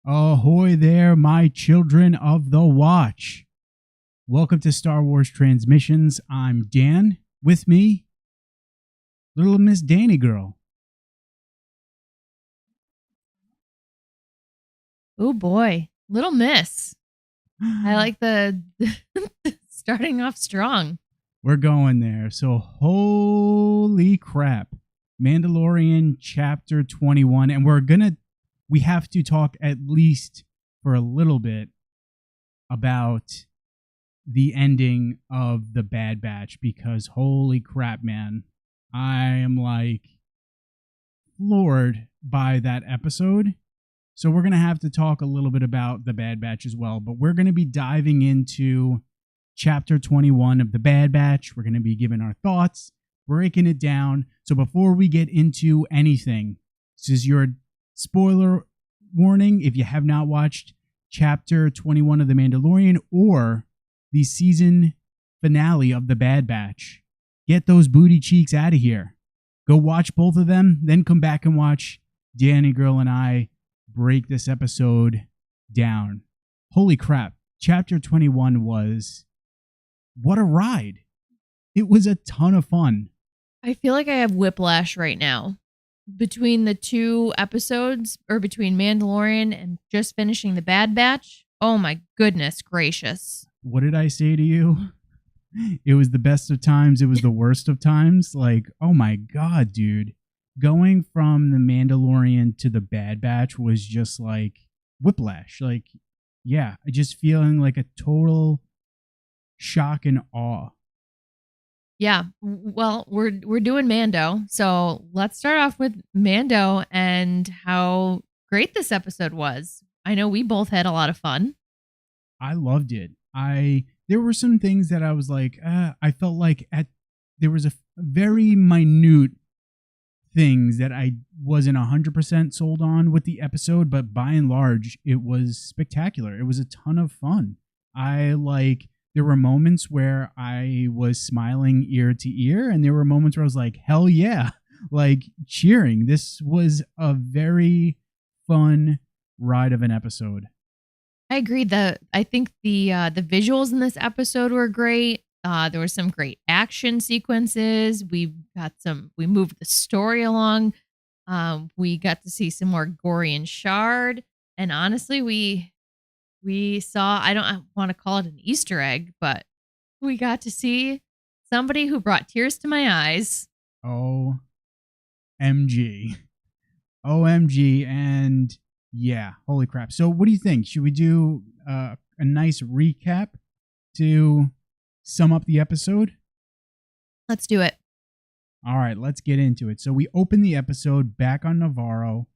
Ahoy there, my children of the watch. Welcome to Star Wars Transmissions. I'm Dan. With me, little Miss Danny girl. Oh boy, little miss. I like the starting off strong. We're going there. So holy crap. Mandalorian Chapter 21. And we have to talk at least for a little bit about the ending of the Bad Batch, because holy crap, man. I am like floored by that episode. So we're going to have to talk a little bit about the Bad Batch as well, but we're going to be diving into Chapter 21 of the Bad Batch. We're going to be giving our thoughts, breaking it down. So before we get into anything, this is your spoiler warning. If you have not watched Chapter 21 of The Mandalorian or the season finale of the Bad Batch, get those booty cheeks out of here. Go watch both of them, then come back and watch Danny Girl and I break this episode down. Holy crap. Chapter 21 was... what a ride. It was a ton of fun. I feel like I have whiplash right now. Between the two episodes, or between Mandalorian and just finishing the Bad Batch, oh my goodness gracious. What did I say to you? It was the best of times, it was the worst of times. Like, oh my god, dude. Going from the Mandalorian to the Bad Batch was just like whiplash. Like, yeah, just feeling like a total shock and awe. Yeah, well, we're doing Mando, so let's start off with Mando and how great this episode was. I know we both had a lot of fun. I loved it. There were some things that I was like, I felt like there was a very minute things that I wasn't 100% sold on with the episode, but by and large, it was spectacular. It was a ton of fun. There were moments where I was smiling ear to ear, and there were moments where I was like, hell yeah, like cheering. This was a very fun ride of an episode. I agree. I think the visuals in this episode were great. There were some great action sequences. We moved the story along. We got to see some more Gorian shard, and honestly, we saw, I don't want to call it an Easter egg, but we got to see somebody who brought tears to my eyes. OMG. And yeah, holy crap. So what do you think? Should we do a nice recap to sum up the episode? Let's do it. All right, let's get into it. So we open the episode back on Nevarro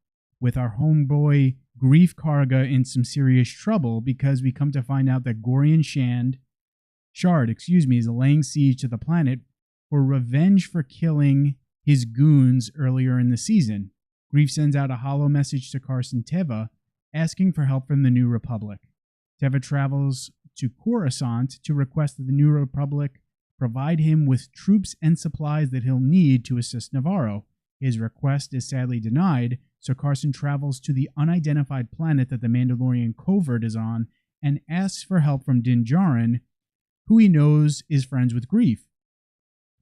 with our homeboy Greef Karga in some serious trouble, because we come to find out that Gorian Shard is laying siege to the planet for revenge for killing his goons earlier in the season. Greef sends out a hollow message to Carasynthia asking for help from the New Republic. Teva travels to Coruscant to request that the New Republic provide him with troops and supplies that he'll need to assist Nevarro. His request is sadly denied, so Carson travels to the unidentified planet that the Mandalorian covert is on and asks for help from Din Djarin, who he knows is friends with Greef.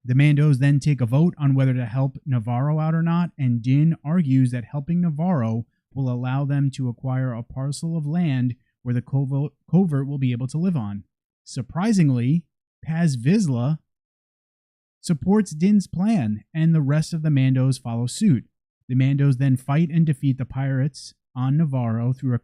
The Mandos then take a vote on whether to help Nevarro out or not, and Din argues that helping Nevarro will allow them to acquire a parcel of land where the covert will be able to live on. Surprisingly, Paz Vizsla supports Din's plan, and the rest of the Mandos follow suit. The Mandos then fight and defeat the pirates on Nevarro through a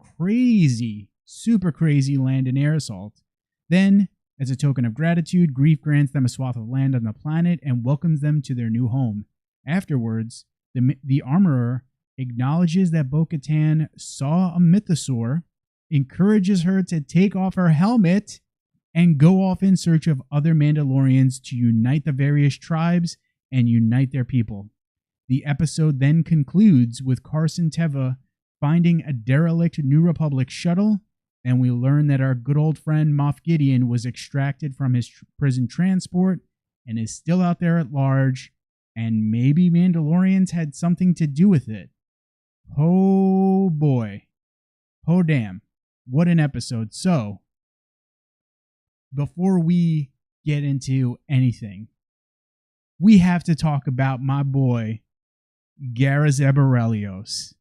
super crazy land and air assault. Then, as a token of gratitude, Greef grants them a swath of land on the planet and welcomes them to their new home. Afterwards, the armorer acknowledges that Bo-Katan saw a mythosaur, encourages her to take off her helmet, and go off in search of other Mandalorians to unite the various tribes and unite their people. The episode then concludes with Carasynthia finding a derelict New Republic shuttle, and we learn that our good old friend Moff Gideon was extracted from his prison transport and is still out there at large, and maybe Mandalorians had something to do with it. Oh boy. Oh, damn. What an episode. So, before we get into anything, we have to talk about my boy, Gara Zebarelios.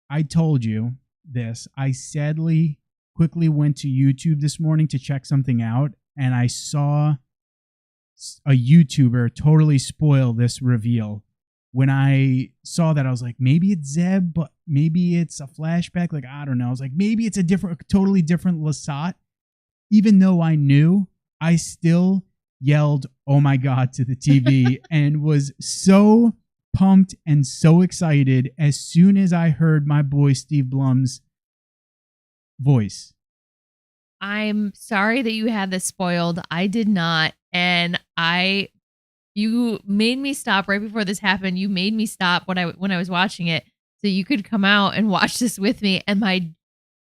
I told you this. I sadly quickly went to YouTube this morning to check something out, and I saw a YouTuber totally spoil this reveal. When I saw that, I was like, maybe it's Zeb, but maybe it's a flashback. Like, I don't know. I was like, maybe it's a totally different Lasat. Even though I knew, I still yelled, oh my God, to the TV and was so pumped and so excited as soon as I heard my boy Steve Blum's voice. I'm sorry that you had this spoiled. I did not. And you made me stop right before this happened. You made me stop when I was watching it so you could come out and watch this with me. And my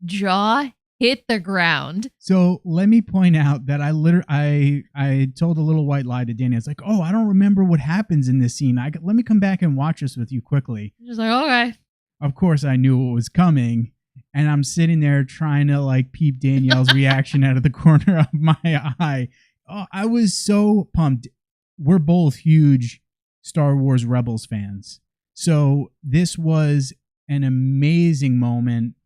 jaw hit the ground. So let me point out that I told a little white lie to Danny. It's like, oh, I don't remember what happens in this scene. Let me come back and watch this with you quickly. Just like, okay. Of course, I knew what was coming. And I'm sitting there trying to like peep Danielle's reaction out of the corner of my eye. Oh, I was so pumped. We're both huge Star Wars Rebels fans. So this was an amazing moment.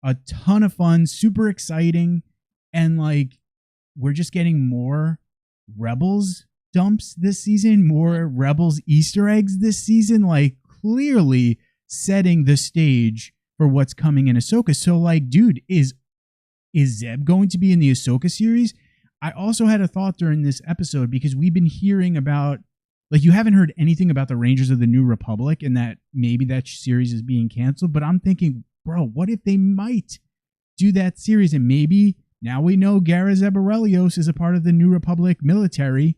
A ton of fun, super exciting. And like, we're just getting more Rebels dumps this season, more Rebels Easter eggs this season, like clearly setting the stage for what's coming in Ahsoka. So like, dude, is Zeb going to be in the Ahsoka series? I also had a thought during this episode because we've been hearing about, like, you haven't heard anything about the Rangers of the New Republic and that maybe that series is being canceled. But I'm thinking, bro, what if they might do that series? And maybe now we know Gara Zebarelios is a part of the New Republic military.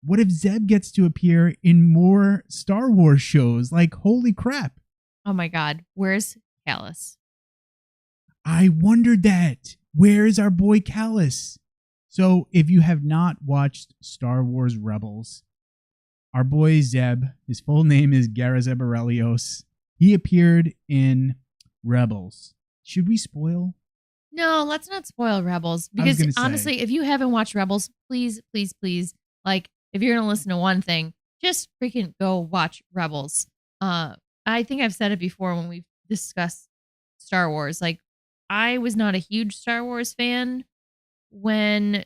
What if Zeb gets to appear in more Star Wars shows? Like, holy crap. Oh my God. Where's Kallus? I wondered that. Where is our boy Kallus? So if you have not watched Star Wars Rebels, our boy Zeb, his full name is Gara Zebarelios. He appeared in Rebels. Should we spoil? No, let's not spoil Rebels. Because honestly, if you haven't watched Rebels, please, please, please, like, if you're going to listen to one thing, just freaking go watch Rebels. I think I've said it before when we've discussed Star Wars. Like, I was not a huge Star Wars fan when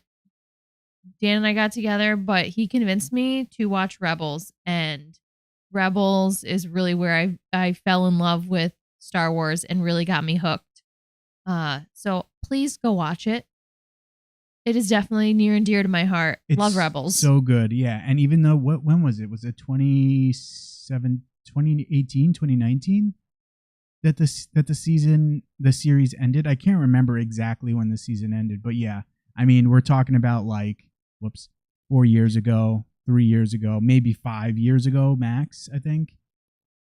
Dan and I got together, but he convinced me to watch Rebels, and Rebels is really where I fell in love with Star Wars and really got me hooked. So please go watch it. It is definitely near and dear to my heart. Love Rebels. So good. Yeah. And even though, when was it? Was it 2018, 2019 that the series ended? I can't remember exactly when the season ended, but yeah. I mean, we're talking about like, 4 years ago, 3 years ago, maybe 5 years ago, max, I think.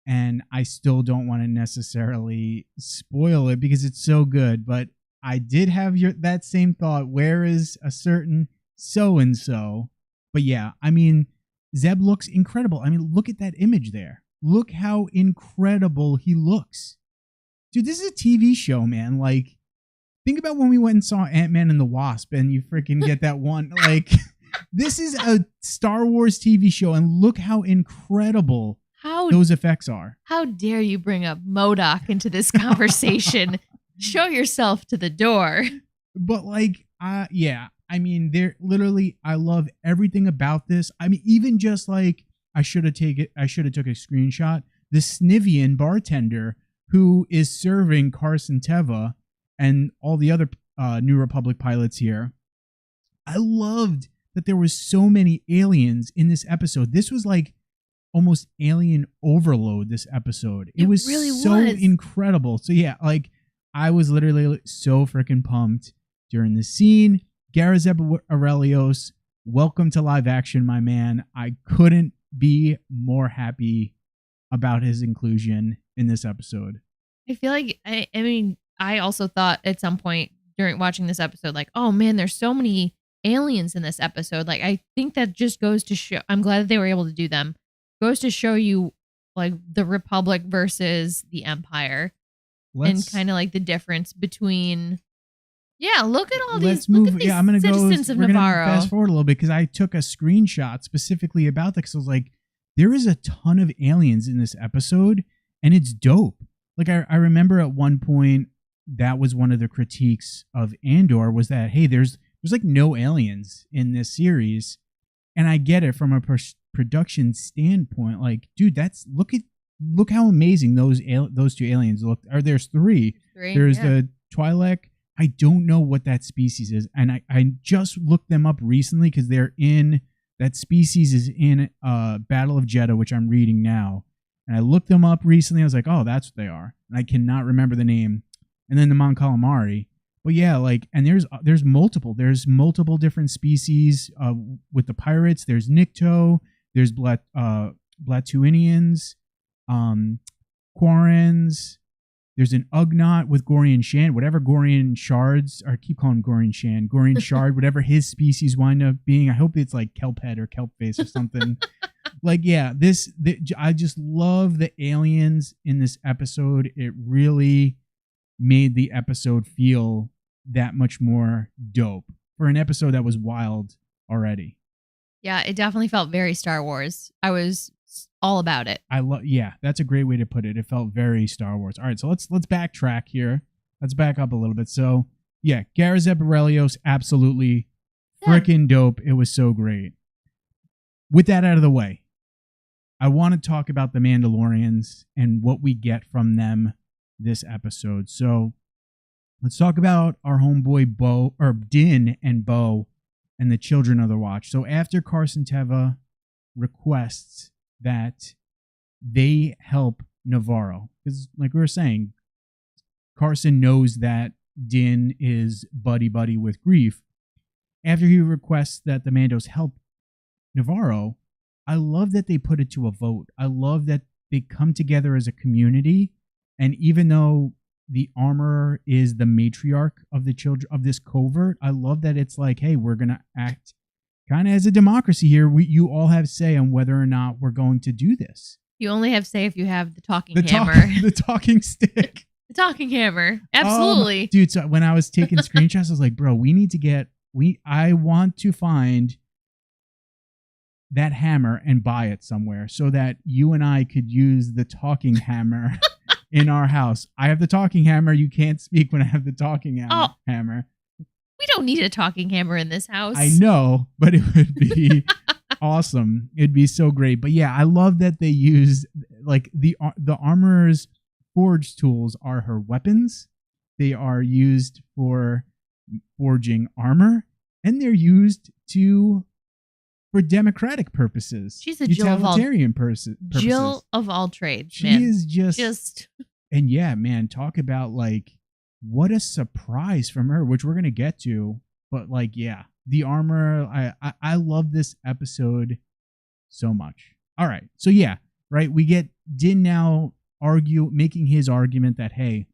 And I still don't want to necessarily spoil it because it's so good. But I did have that same thought. Where is a certain so-and-so? But yeah, I mean, Zeb looks incredible. I mean, look at that image there. Look how incredible he looks. Dude, this is a TV show, man. Like, think about when we went and saw Ant-Man and the Wasp and you freaking get that one. Like, this is a Star Wars TV show, and look how incredible those effects are. How dare you bring up MODOK into this conversation? Show yourself to the door. But like, yeah, I mean, they're literally, I love everything about this. I mean, even just like, I should have took a screenshot. The Snivian bartender who is serving Carasynthia and all the other New Republic pilots here. I loved that there was so many aliens in this episode. This was like almost alien overload, this episode. It was really so incredible. So yeah, like, I was literally so freaking pumped during the scene. Gara Zebarelios, welcome to live action, my man. I couldn't be more happy about his inclusion in this episode. I feel like, I mean, I also thought at some point during watching this episode, like, oh man, there's so many aliens in this episode. Like, I think that just goes to show, I'm glad that they were able to do them. Goes to show you, like, the Republic versus the Empire. and kind of like the difference between. Yeah, look at all let's these. move. Look at these I'm gonna citizens of we're gonna Nevarro. fast forward a little bit because I took a screenshot specifically about that because I was like, there is a ton of aliens in this episode, and it's dope. Like I remember at one point that was one of the critiques of Andor was that hey, there's like no aliens in this series, and I get it from a production standpoint. Like, dude, look how amazing those two aliens look. Or there's three. There's the Twi'lek. I don't know what that species is, and I just looked them up recently because that species is in Battle of Jeddah, which I'm reading now. And I looked them up recently. I was like, oh, that's what they are. And I cannot remember the name. And then the Mon Calamari. But yeah, like, and there's multiple different species with the pirates. There's Nikto. There's Blatooinians, Quarrens. There's an Ugnaught with Gorian Shand, whatever Gorian shards, or I keep calling him Gorian Shand, Gorian Shard, whatever his species wind up being. I hope it's like Kelphead or Kelpface or something. Like, yeah, I just love the aliens in this episode. It really made the episode feel that much more dope for an episode that was wild already. Yeah, it definitely felt very Star Wars. I was all about it. Yeah, that's a great way to put it. It felt very Star Wars. All right, so let's backtrack here. Let's back up a little bit. So, yeah, Garazep Aurelios, absolutely freaking dope. It was so great. With that out of the way, I want to talk about the Mandalorians and what we get from them this episode. So, let's talk about our homeboy Din and Bo and the Children of the Watch. So, after Carasynthia requests that they help Nevarro, because like we were saying, Carson knows that Din is buddy with Greef. After he requests that the Mandos help Nevarro, I love that they put it to a vote. I love that they come together as a community, and even though the armorer is the matriarch of the children of this covert, I love that it's like, hey, we're gonna act kind of as a democracy here. You all have say on whether or not we're going to do this. You only have say if you have the talking hammer. The talking stick. The talking hammer. Absolutely. Dude, so when I was taking screenshots, I was like, bro, I want to find that hammer and buy it somewhere so that you and I could use the talking hammer in our house. I have the talking hammer. You can't speak when I have the talking hammer. We don't need a talking hammer in this house. I know, but it would be awesome. It'd be so great. But yeah, I love that they use like the armorer's forge tools are her weapons. They are used for forging armor, and they're used for democratic purposes. She's a utilitarian purposes. Jill of all trades. She is just. And yeah, man, talk about like what a surprise from her, which we're gonna get to. But like, yeah, the armor. I love this episode so much. All right, so yeah, right. We get Din now making his argument that hey,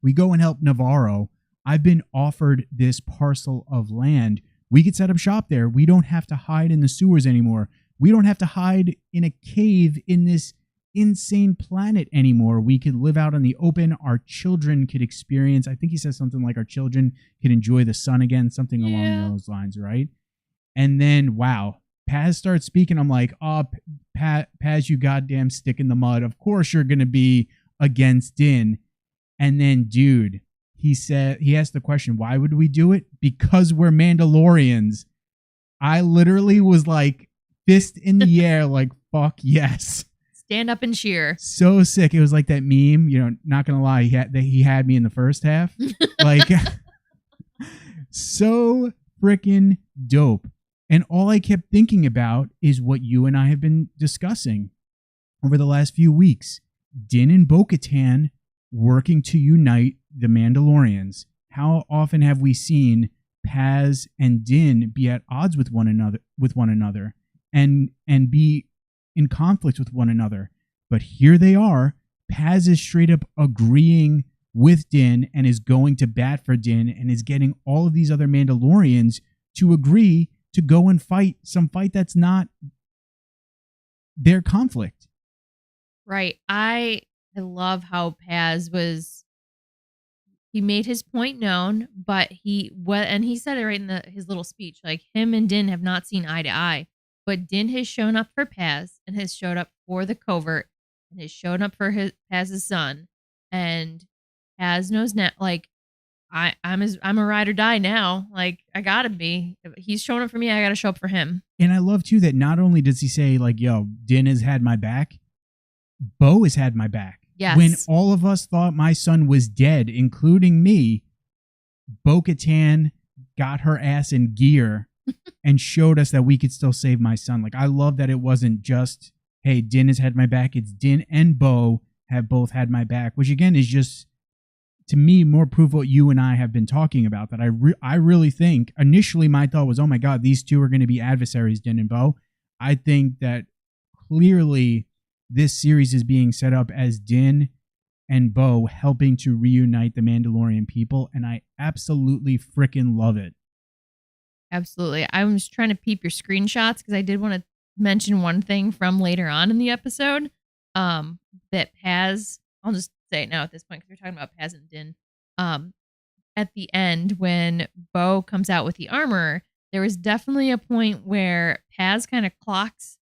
we go and help Nevarro. I've been offered this parcel of land. We could set up shop there. We don't have to hide in the sewers anymore. We don't have to hide in a cave in this insane planet anymore. We could live out in the open. Our children could experience, I think he says something like our children could enjoy the sun again, something along those lines, right? And then, wow, Paz starts speaking. I'm like, oh, Paz, you goddamn stick in the mud. Of course you're going to be against Din. And then, dude, he asked the question, why would we do it? Because we're Mandalorians. I literally was like, fist in the air, like, fuck yes. Stand up and cheer. So sick. It was like that meme, not going to lie, he had me in the first half. Like, so freaking dope. And all I kept thinking about is what you and I have been discussing over the last few weeks. Din and Bo-Katan working to unite the Mandalorians. How often have we seen Paz and Din be at odds with one another and be in conflict with one another? But here they are. Paz is straight up agreeing with Din and is going to bat for Din and is getting all of these other Mandalorians to agree to go and fight that's not their conflict. Right. I love how Paz was he made his point known, but and he said it right in his little speech, like him and Din have not seen eye to eye, but Din has shown up for Paz and has showed up for the covert and has shown up for Paz's son, and Paz knows now, like I'm a ride or die now, like I gotta be. If he's showing up for me, I gotta show up for him. And I love too that not only does he say like, "Yo, Din has had my back," Bo has had my back. Yes. When all of us thought my son was dead, including me, Bo-Katan got her ass in gear and showed us that we could still save my son. Like, I love that it wasn't just, hey, Din has had my back. It's Din and Bo have both had my back, which again is just, to me, more proof what you and I have been talking about. That I really think, initially my thought was, oh my God, these two are going to be adversaries, Din and Bo. I think that clearly this series is being set up as Din and Bo helping to reunite the Mandalorian people, and I absolutely freaking love it. Absolutely. I was trying to peep your screenshots because I did want to mention one thing from later on in the episode. That Paz, I'll just say it now at this point because we're talking about Paz and Din. At the end, when Bo comes out with the armor, there was definitely a point where Paz kind of clocks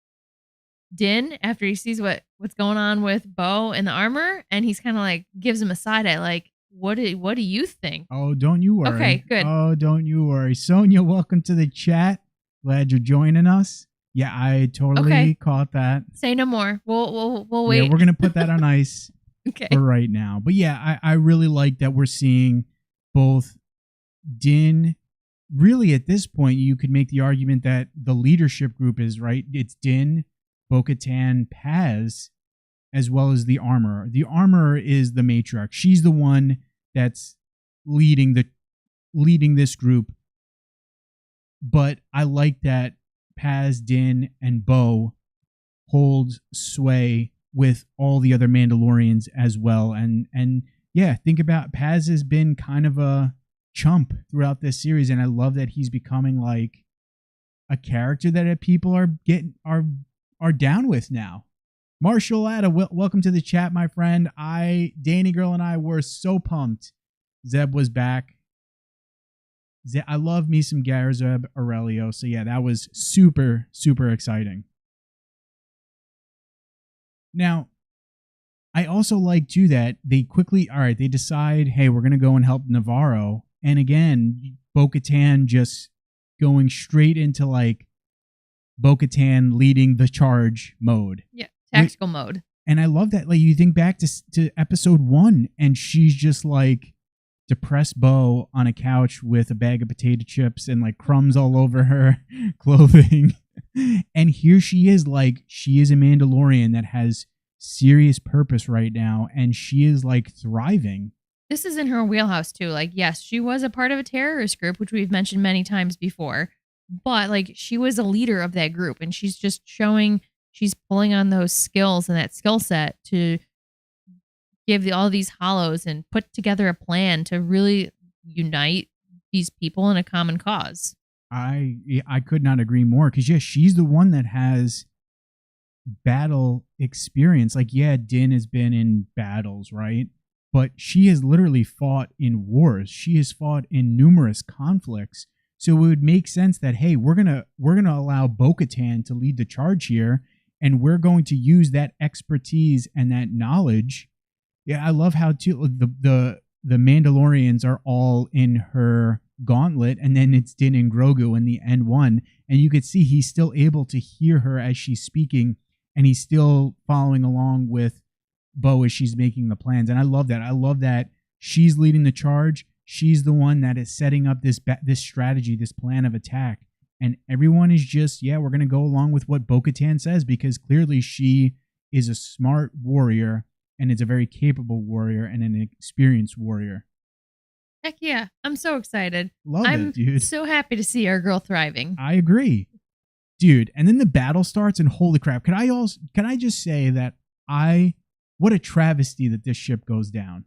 Din after he sees what's going on with Bo and the armor, and he's kind of like gives him a side eye, like, what do you think? Oh, don't you worry. Okay, good. Oh, don't you worry. Sonia, welcome to the chat. Glad you're joining us. Yeah, I totally caught that. Say no more. We'll wait. Yeah, we're gonna put that on ice okay. for right now. But yeah, I really like that we're seeing both Din. Really, at this point, you could make the argument that the leadership group is right. It's Din, Bo-Katan, Paz, as well as the armorer. The armorer is the matriarch. She's the one that's leading this group. But I like that Paz, Din, and Bo hold sway with all the other Mandalorians as well. And yeah, think about Paz has been kind of a chump throughout this series, and I love that he's becoming like a character that people are down with now. Marshall Ada, welcome to the chat, my friend. Danny Girl and I were so pumped Zeb was back. I love me some Zeb Aurelio. So yeah, that was super, super exciting. Now, I also like too that they they decide, hey, we're going to go and help Nevarro. And again, Bo-Katan just going straight into like Bo-Katan leading the charge mode. Yeah, tactical mode. And I love that. Like, you think back to episode 1, and she's just like depressed Bo on a couch with a bag of potato chips and like crumbs all over her clothing. And here she is, like, she is a Mandalorian that has serious purpose right now, and she is like thriving. This is in her wheelhouse too. Like, yes, she was a part of a terrorist group, which we've mentioned many times before, but like she was a leader of that group, and she's just showing she's pulling on those skills and that skill set to give all these hollows and put together a plan to really unite these people in a common cause. I could not agree more, because yeah, she's the one that has battle experience. Like, yeah, Din has been in battles, right? But she has literally fought in wars. She has fought in numerous conflicts. So it would make sense that, hey, we're gonna allow Bo-Katan to lead the charge here, and we're going to use that expertise and that knowledge. Yeah, I love how too the Mandalorians are all in her gauntlet, and then it's Din and Grogu in the end one, and you could see he's still able to hear her as she's speaking, and he's still following along with Bo as she's making the plans. And I love that. I love that she's leading the charge. She's the one that is setting up this strategy, this plan of attack, and everyone is just, yeah, we're going to go along with what Bo-Katan says, because clearly she is a smart warrior, and is a very capable warrior and an experienced warrior. Heck yeah. I'm so excited. I'm dude. So happy to see our girl thriving. I agree. Dude, and then the battle starts, and holy crap. Can I just say that what a travesty that this ship goes down.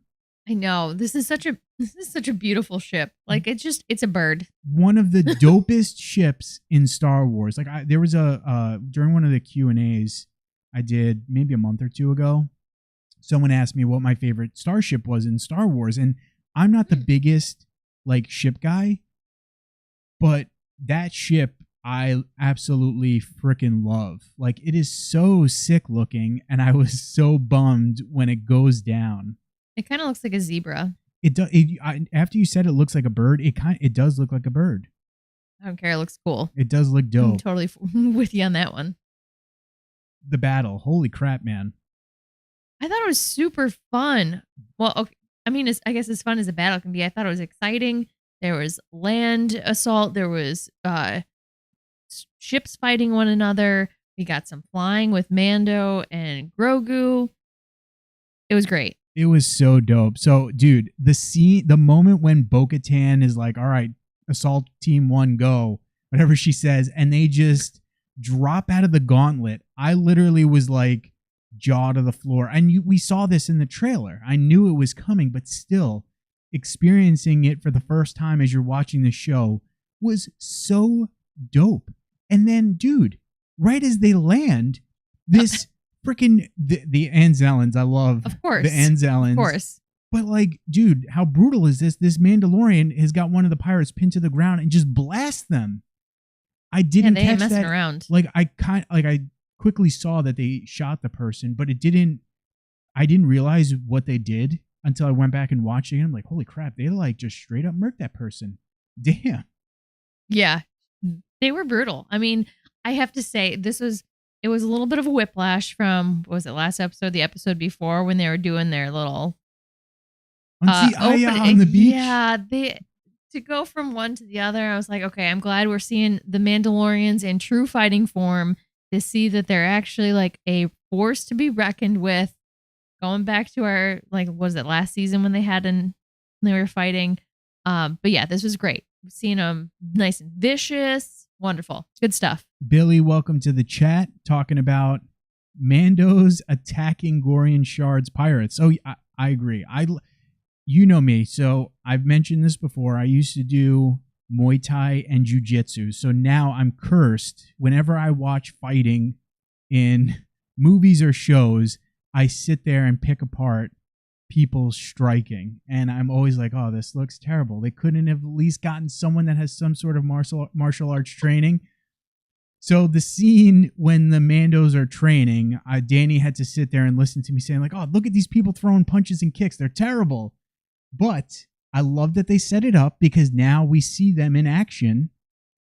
I know. This is such a beautiful ship. Like, it's a bird. One of the dopest ships in Star Wars. Like, there was during one of the Q&As I did maybe a month or two ago, someone asked me what my favorite starship was in Star Wars, and I'm not the biggest like ship guy, but that ship I absolutely freaking love. Like, it is so sick looking, and I was so bummed when it goes down. It kind of looks like a zebra. It does. After you said it looks like a bird, it does look like a bird. I don't care. It looks cool. It does look dope. I'm totally with you on that one. The battle, holy crap, man! I thought it was super fun. Well, okay. I mean, I guess as fun as a battle can be. I thought it was exciting. There was land assault. There was ships fighting one another. We got some flying with Mando and Grogu. It was great. It was so dope. So, dude, the moment when Bo-Katan is like, all right, assault team 1, go, whatever she says, and they just drop out of the gauntlet. I literally was like jaw to the floor. And we saw this in the trailer. I knew it was coming, but still experiencing it for the first time as you're watching the show was so dope. And then, dude, right as they land, this freaking the Anzellans, I love, of course, the Anzellans, of course. But like, dude, how brutal is this? This Mandalorian has got one of the pirates pinned to the ground and just blasts them. I didn't they ain't catch messing that. Around. Like, I quickly saw that they shot the person, but I didn't realize what they did until I went back and watched it. And I'm like, holy crap, they like just straight up murked that person. Damn. Yeah, they were brutal. I mean, I have to say, it was a little bit of a whiplash from, what was it, last episode, the episode before, when they were doing their little on the beach. Yeah, to go from one to the other, I was like, okay, I'm glad we're seeing the Mandalorians in true fighting form, to see that they're actually like a force to be reckoned with. Going back to our, like, was it last season when they were fighting? But yeah, this was great. Seeing them nice and vicious, wonderful, good stuff. Billy, welcome to the chat, talking about Mando's attacking Gorian Shards pirates. Oh, I agree. You know me, so I've mentioned this before. I used to do Muay Thai and Jiu-Jitsu, so now I'm cursed. Whenever I watch fighting in movies or shows, I sit there and pick apart people striking, and I'm always like, oh, this looks terrible. They couldn't have at least gotten someone that has some sort of martial arts training. So the scene when the Mandos are training, Danny had to sit there and listen to me saying like, oh, look at these people throwing punches and kicks. They're terrible. But I love that they set it up, because now we see them in action.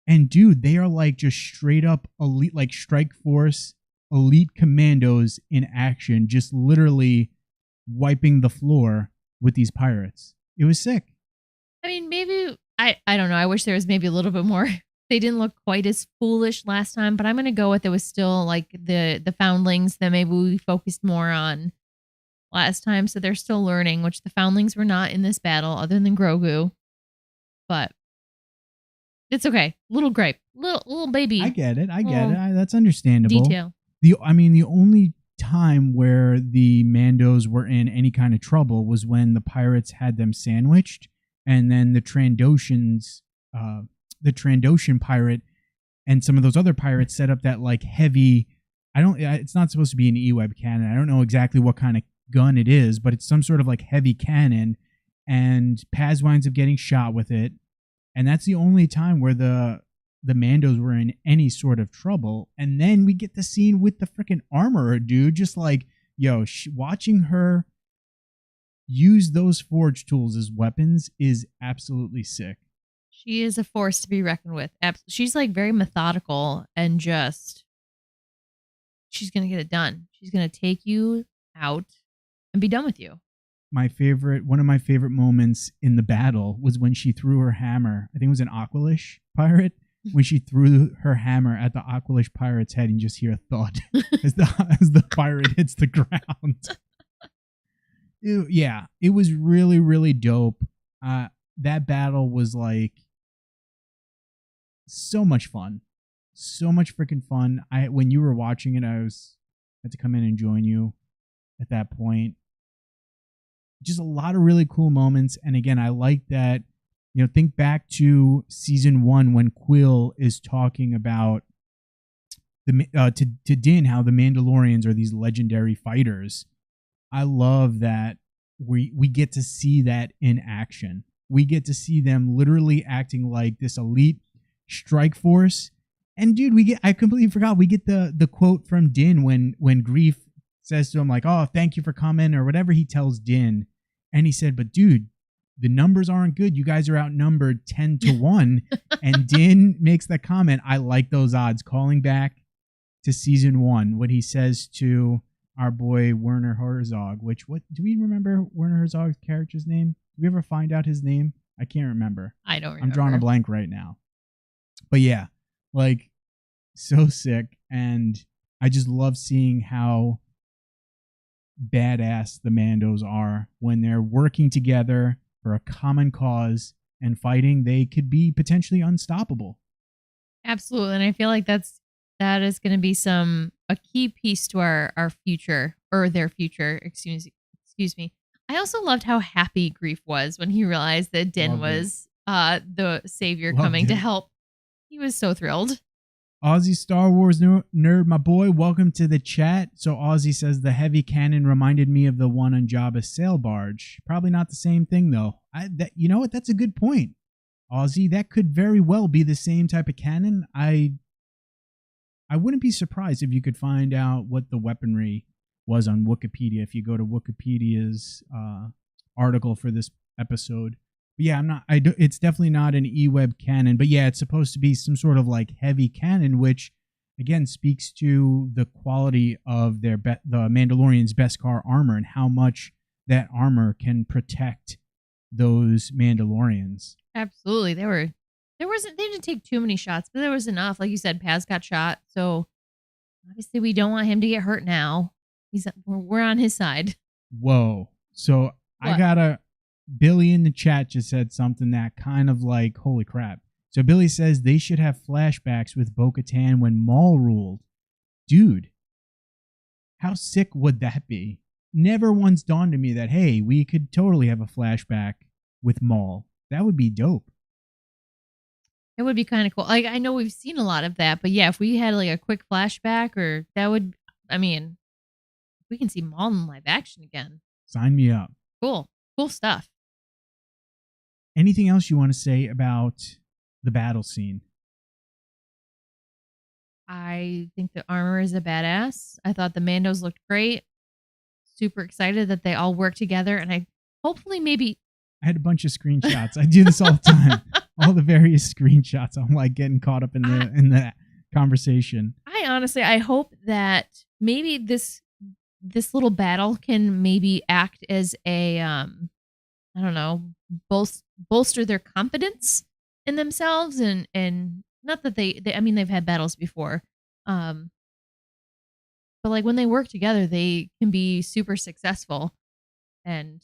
And dude, they are like just straight up elite, like strike force, elite commandos in action, just literally wiping the floor with these pirates. It was sick. I mean, maybe, I don't know. I wish there was maybe a little bit more. They didn't look quite as foolish last time, but I'm going to go with it was still like the foundlings that maybe we focused more on last time. So they're still learning, which the foundlings were not in this battle other than Grogu. But it's okay. Little gripe. Little baby. I get it. That's understandable. Detail. The only time where the Mandos were in any kind of trouble was when the pirates had them sandwiched, and then the Trandoshans, the Trandoshan pirate and some of those other pirates set up that like heavy, it's not supposed to be an E-Web cannon. I don't know exactly what kind of gun it is, but it's some sort of like heavy cannon, and Paz winds up getting shot with it. And that's the only time where the Mandos were in any sort of trouble. And then we get the scene with the freaking armorer dude, just like, yo, watching her use those forge tools as weapons is absolutely sick. She is a force to be reckoned with. She's like very methodical, and just, she's going to get it done. She's going to take you out and be done with you. One of my favorite moments in the battle was when she threw her hammer. I think it was an Aqualish pirate. When she threw her hammer at the Aqualish pirate's head, and you just hear a thud as the pirate hits the ground. It was really, really dope. That battle was like so much fun. So much freaking fun. When you were watching it, I had to come in and join you at that point. Just a lot of really cool moments. And again, I like that, think back to season 1 when Quill is talking about to Din how the Mandalorians are these legendary fighters. I love that we get to see that in action. We get to see them literally acting like this elite strike force. And dude, I completely forgot. We get the quote from Din when Greef says to him like, "Oh, thank you for coming," or whatever he tells Din. And he said, "But dude, the numbers aren't good. You guys are outnumbered 10-1." And Din makes that comment. I like those odds, calling back to season 1 when he says to our boy Werner Herzog, what do we remember Werner Herzog's character's name? Did we ever find out his name? I can't remember. I don't remember. I'm drawing a blank right now. But yeah, like, so sick. And I just love seeing how badass the Mandos are when they're working together for a common cause and fighting. They could be potentially unstoppable. Absolutely. And I feel like that is going to be a key piece to our future, or their future, excuse me. I also loved how happy Greef was when he realized that Din was the savior coming to help. He was so thrilled. Aussie Star Wars nerd, my boy, welcome to the chat. So Aussie says the heavy cannon reminded me of the one on Jabba's sail barge. Probably not the same thing though. You know what? That's a good point, Aussie. That could very well be the same type of cannon. I wouldn't be surprised if you could find out what the weaponry was on Wikipedia. If you go to Wikipedia's article for this episode. But yeah, it's definitely not an E-Web cannon, but yeah, it's supposed to be some sort of like heavy cannon, which again speaks to the quality of the Mandalorians' beskar armor and how much that armor can protect those Mandalorians. Absolutely. They didn't take too many shots, but there was enough. Like you said, Paz got shot, so obviously we don't want him to get hurt now. We're on his side. Whoa. So what? I got Billy in the chat just said something that kind of like, holy crap. So Billy says they should have flashbacks with Bo-Katan when Maul ruled. Dude, how sick would that be? Never once dawned to me that, hey, we could totally have a flashback with Maul. That would be dope. It would be kind of cool. Like, I know we've seen a lot of that, but yeah, if we had like a quick flashback, or that would, I mean, we can see Maul in live action again. Sign me up. Cool stuff. Anything else you want to say about the battle scene? I think the armor is a badass. I thought the Mandos looked great. Super excited that they all work together, and I had a bunch of screenshots. I do this all the time. All the various screenshots. I'm like getting caught up in the conversation. I hope that maybe this little battle can maybe act as a I don't know, bolster their confidence in themselves, and not that they've had battles before, but like when they work together, they can be super successful, and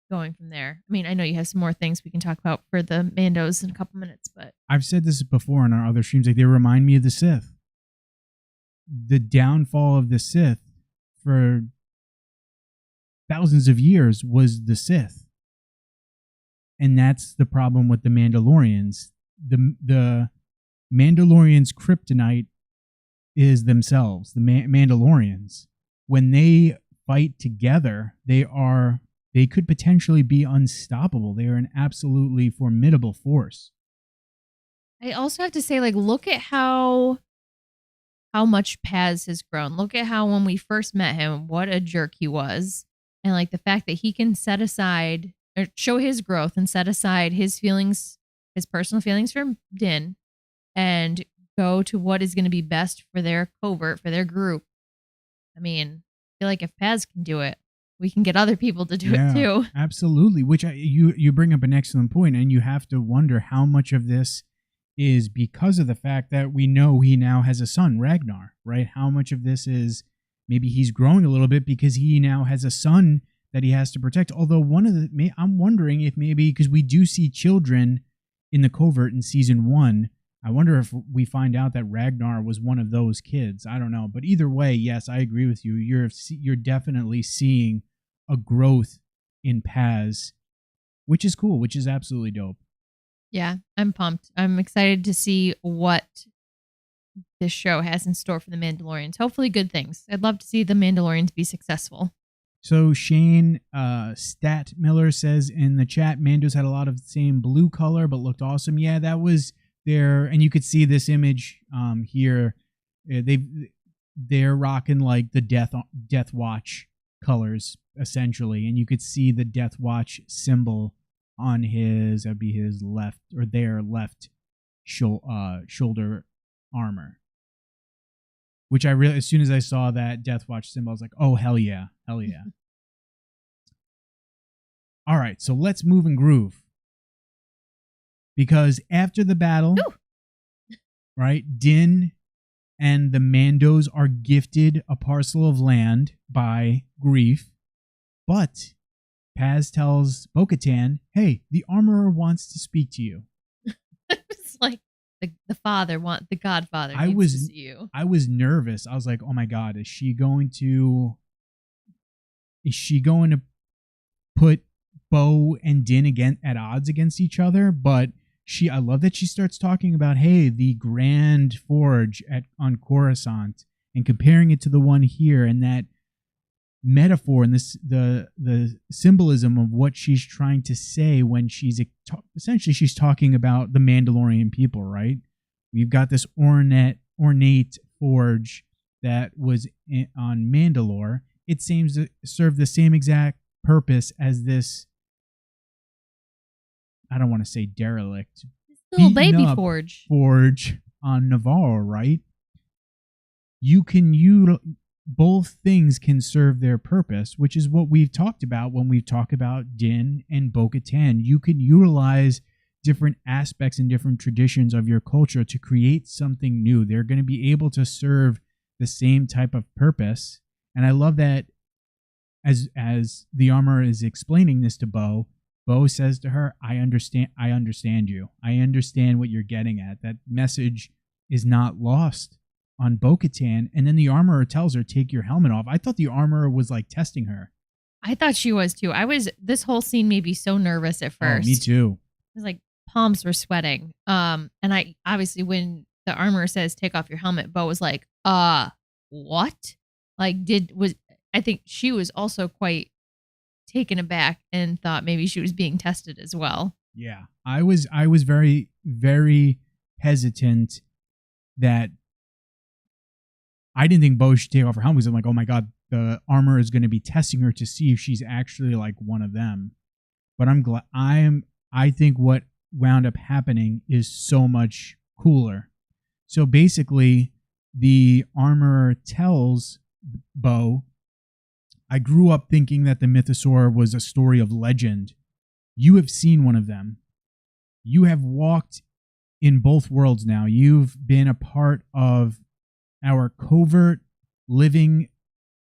going from there. I mean, I know you have some more things we can talk about for the Mandos in a couple minutes, but I've said this before in our other streams, like they remind me of the Sith. The downfall of the Sith for thousands of years was the Sith. And that's the problem with the Mandalorians. The Mandalorians' kryptonite is themselves, the Mandalorians. When they fight together, they could potentially be unstoppable. They are an absolutely formidable force. I also have to say, like, look at how much Paz has grown. Look at how when we first met him, what a jerk he was. And like the fact that he can set aside or show his growth and set aside his feelings, his personal feelings for Din, and go to what is going to be best for their covert, for their group. I mean, I feel like if Paz can do it, we can get other people to do it too. Absolutely. Which you bring up an excellent point, and you have to wonder how much of this is because of the fact that we know he now has a son, Ragnar, right? How much of this is maybe he's growing a little bit because he now has a son that he has to protect. Although I'm wondering if maybe, because we do see children in the covert in season 1, I wonder if we find out that Ragnar was one of those kids. I don't know. But either way, yes, I agree with you. You're definitely seeing a growth in Paz, which is cool, which is absolutely dope. Yeah, I'm pumped. I'm excited to see what this show has in store for the Mandalorians. Hopefully good things. I'd love to see the Mandalorians be successful. So Shane Stat Miller says in the chat, Mando's had a lot of the same blue color, but looked awesome. Yeah, that was there, and you could see this image here. They're rocking like the Death Watch colors essentially, and you could see the Death Watch symbol on that'd be his left or their left shoulder armor. Which I really, as soon as I saw that Death Watch symbol, I was like, oh, hell yeah. Hell yeah. All right, so let's move and groove. Because after the battle, right, Din and the Mandos are gifted a parcel of land by Greef. But Paz tells Bo-Katan, hey, the armorer wants to speak to you. It's like, the Godfather needs to see you. I was nervous. I was like, oh my God, is she going to put Bo and Din again at odds against each other? But I love that she starts talking about, hey, the Grand Forge on Coruscant, and comparing it to the one here, and that metaphor and the symbolism of what she's trying to say when she's essentially she's talking about the Mandalorian people, right? We've got this ornate forge that was on Mandalore. It seems to serve the same exact purpose as this, I don't want to say derelict, little baby forge on Nevarro, right? Both things can serve their purpose, which is what we've talked about when we talk about Din and Bo-Katan. You can utilize different aspects and different traditions of your culture to create something new. They're going to be able to serve the same type of purpose. And I love that as the armorer is explaining this to Bo says to her, I understand you. I understand what you're getting at. That message is not lost on Bo-Katan. And then the armorer tells her, take your helmet off. I thought the armorer was like testing her. I thought she was too. This whole scene made me so nervous at first. Oh, me too. It was like palms were sweating. And I obviously, when the armorer says take off your helmet, Bo was like, what? Like I think she was also quite taken aback and thought maybe she was being tested as well. Yeah. I was very, very hesitant that I didn't think Bo should take off her helmet, because I'm like, oh my God, the armor is going to be testing her to see if she's actually like one of them. But I'm glad. I think what wound up happening is so much cooler. So basically, the armorer tells Bo, I grew up thinking that the mythosaur was a story of legend. You have seen one of them. You have walked in both worlds now. You've been a part of our covert, living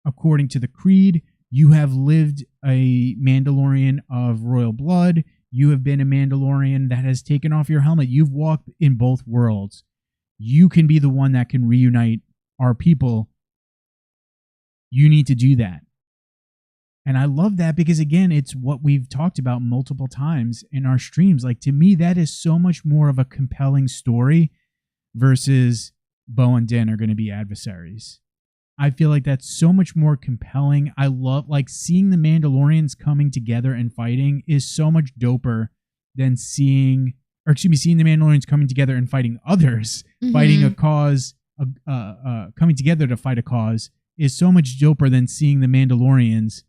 according to the creed. You have lived a Mandalorian of royal blood. You have been a Mandalorian that has taken off your helmet. You've walked in both worlds. You can be the one that can reunite our people. You need to do that. And I love that because, again, it's what we've talked about multiple times in our streams. Like, to me, that is so much more of a compelling story versus Bo and Din are going to be adversaries. I feel like that's so much more compelling. I love, like, seeing the Mandalorians coming together and fighting is so much doper than seeing the Mandalorians coming together and fighting others, fighting a cause, coming together to fight a cause is so much doper than seeing the Mandalorians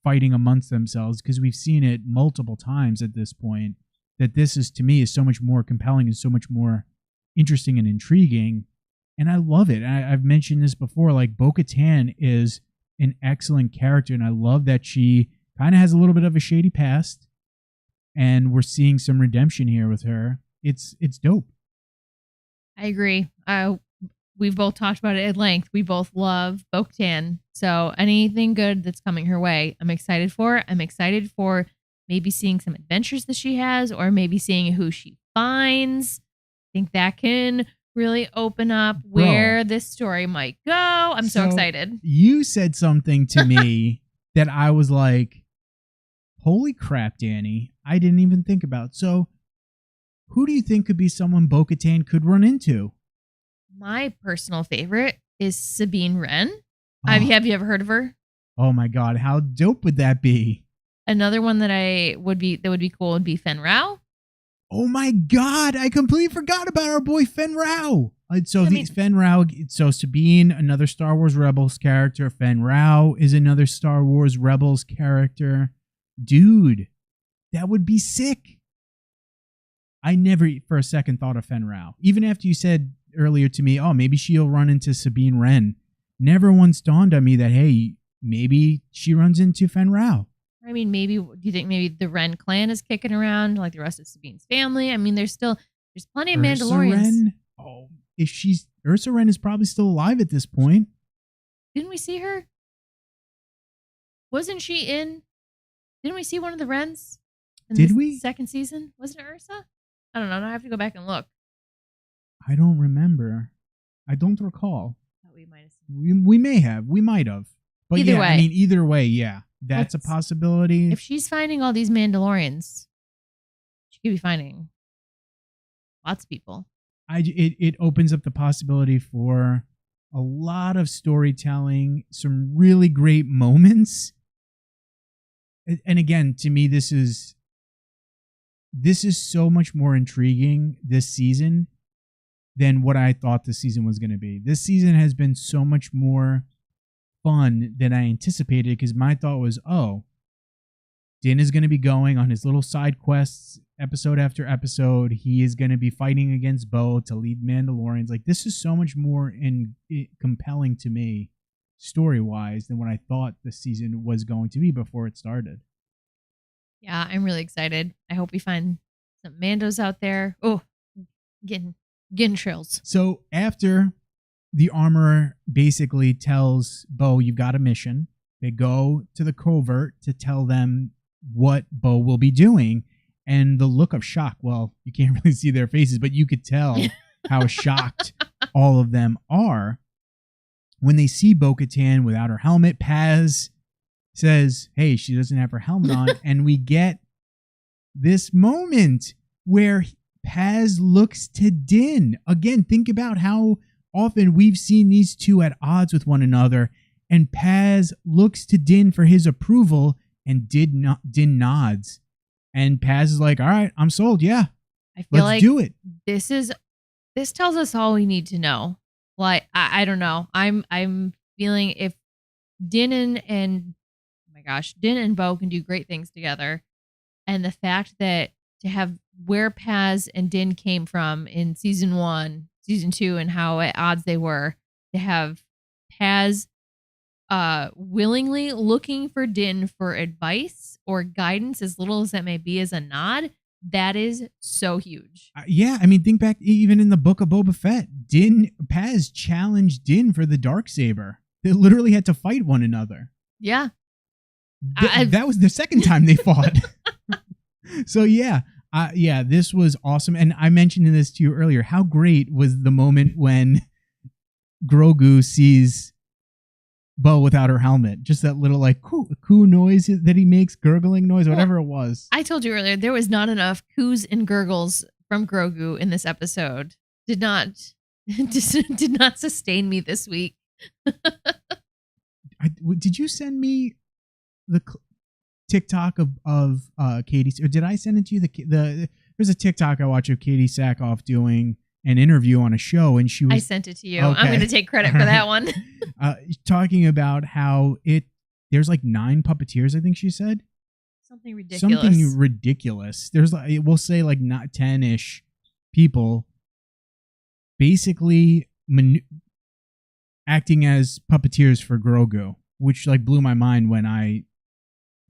fighting amongst themselves, because we've seen it multiple times at this point. That this is, to me, is so much more compelling and so much more interesting and intriguing. And I love it. I've mentioned this before, like, Bo-Katan is an excellent character, and I love that she kind of has a little bit of a shady past, and we're seeing some redemption here with her. It's dope. I agree. We've both talked about it at length. We both love Bo-Katan. So anything good that's coming her way, I'm excited for. I'm excited for maybe seeing some adventures that she has, or maybe seeing who she finds. I think that can really open up where this story might go. I'm so excited. You said something to me that I was like, holy crap, Danny, I didn't even think about. So who do you think could be someone Bo-Katan could run into? My personal favorite is Sabine Wren. Have you ever heard of her? Oh my god, how dope would that be? Another one that would be cool would be Fen Rao. Oh my god, I completely forgot about our boy Fen Rao. Fen Rao, so Sabine, another Star Wars Rebels character. Fen Rao is another Star Wars Rebels character. Dude, that would be sick. I never for a second thought of Fen Rao. Even after you said earlier to me, oh, maybe she'll run into Sabine Wren. Never once dawned on me that, hey, maybe she runs into Fen Rao. I mean, maybe, do you think maybe the Wren clan is kicking around like the rest of Sabine's family? I mean, there's plenty of Mandalorians. Wren? Oh, Ursa Wren is probably still alive at this point. Didn't we see her? Didn't we see one of the Wrens? Did we? Second season? Wasn't it Ursa? I don't know. Now I have to go back and look. I don't remember. I don't recall. We might have seen. We may have. We might have. But either way. I mean, either way, yeah. That's a possibility. If she's finding all these Mandalorians, she could be finding lots of people. It opens up the possibility for a lot of storytelling, some really great moments. And again, to me, this is so much more intriguing this season than what I thought the season was going to be. This season has been so much more fun than I anticipated, because my thought was, oh, Din is going to be going on his little side quests episode after episode. He is going to be fighting against Bo to lead Mandalorians. Like, this is so much more compelling to me story-wise than what I thought the season was going to be before it started. Yeah, I'm really excited. I hope we find some Mandos out there. Oh, getting chills. So after the armorer basically tells Bo, you've got a mission, they go to the covert to tell them what Bo will be doing. And the look of shock, well, you can't really see their faces, but you could tell how shocked all of them are when they see Bo-Katan without her helmet. Paz says, hey, she doesn't have her helmet on. And we get this moment where Paz looks to Din. Again, think about how often we've seen these two at odds with one another, and Paz looks to Din for his approval, and Din nods. And Paz is like, all right, I'm sold. Yeah, I feel let's do it. This tells us all we need to know. Like, I don't know. I'm feeling if Din and Bo can do great things together, and the fact that to have where Paz and Din came from in season 1, season 2, and how at odds they were, to have Paz willingly looking for Din for advice or guidance, as little as that may be, as a nod, that is so huge. Yeah, I mean, think back even in the book of Boba Fett. Paz challenged Din for the Darksaber. They literally had to fight one another. Yeah. That was the second time they fought. So yeah, this was awesome. And I mentioned this to you earlier. How great was the moment when Grogu sees Bo without her helmet? Just that little like coo noise that he makes, gurgling noise, whatever it was. I told you earlier, there was not enough coos and gurgles from Grogu in this episode. Did not sustain me this week. Did you send me the TikTok of Katie, or did I send it to you? There's a TikTok I watch of Katie Sackhoff doing an interview on a show, and she was. I sent it to you. Okay. I'm going to take credit for that one. Talking about how there's like 9 puppeteers, I think she said. Something ridiculous. There's like, we'll say like not 10-ish people, basically acting as puppeteers for Grogu, which like blew my mind when I